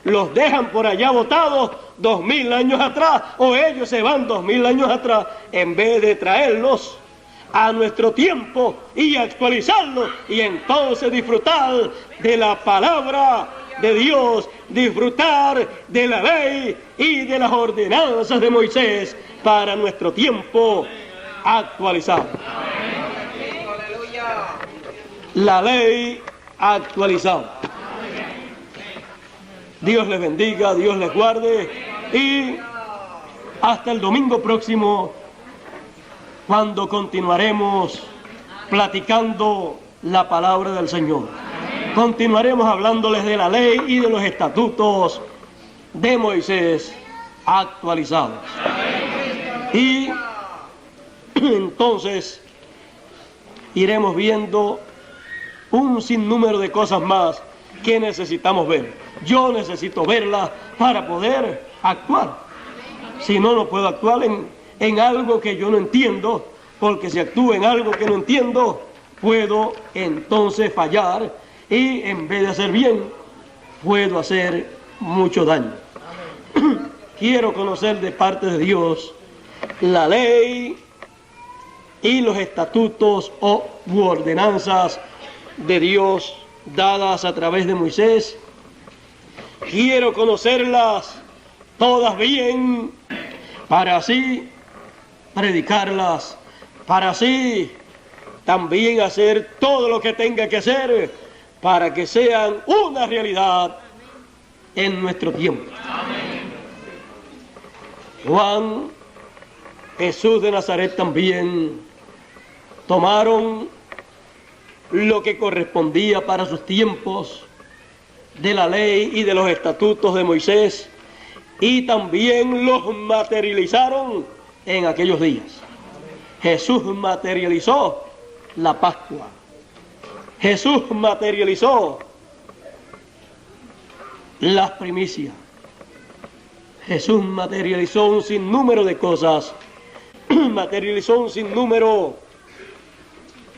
los dejan por allá botados 2000 años atrás, o ellos se van 2000 años atrás, en vez de traerlos a nuestro tiempo y actualizarlo, y entonces disfrutar de la palabra de Dios, disfrutar de la ley y de las ordenanzas de Moisés para nuestro tiempo actualizado. La ley actualizada. Dios les bendiga, Dios les guarde, y hasta el domingo próximo, cuando continuaremos platicando la palabra del Señor. Continuaremos hablándoles de la ley y de los estatutos de Moisés actualizados. Y entonces iremos viendo un sinnúmero de cosas más que necesitamos ver. Yo necesito verlas para poder actuar. Si no, no puedo actuar en algo que yo no entiendo, porque si actúo en algo que no entiendo, puedo entonces fallar, y en vez de hacer bien, puedo hacer mucho daño. Quiero conocer de parte de Dios la ley y los estatutos u ordenanzas de Dios dadas a través de Moisés. Quiero conocerlas todas bien, para así predicarlas, para así también hacer todo lo que tenga que hacer para que sean una realidad en nuestro tiempo. Juan, Jesús de Nazaret también tomaron lo que correspondía para sus tiempos de la ley y de los estatutos de Moisés, y también los materializaron en aquellos días. Jesús materializó la Pascua. Jesús materializó las primicias. Jesús materializó un sinnúmero de cosas. Materializó un sinnúmero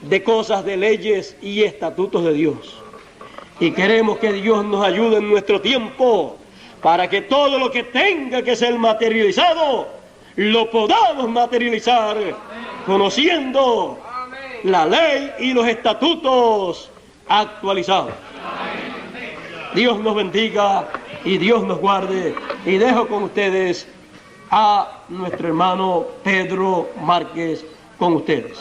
de cosas, de leyes y estatutos de Dios. Y queremos que Dios nos ayude en nuestro tiempo para que todo lo que tenga que ser materializado lo podamos materializar conociendo la ley y los estatutos actualizados. Dios nos bendiga y Dios nos guarde, y dejo con ustedes a nuestro hermano Pedro Márquez con ustedes.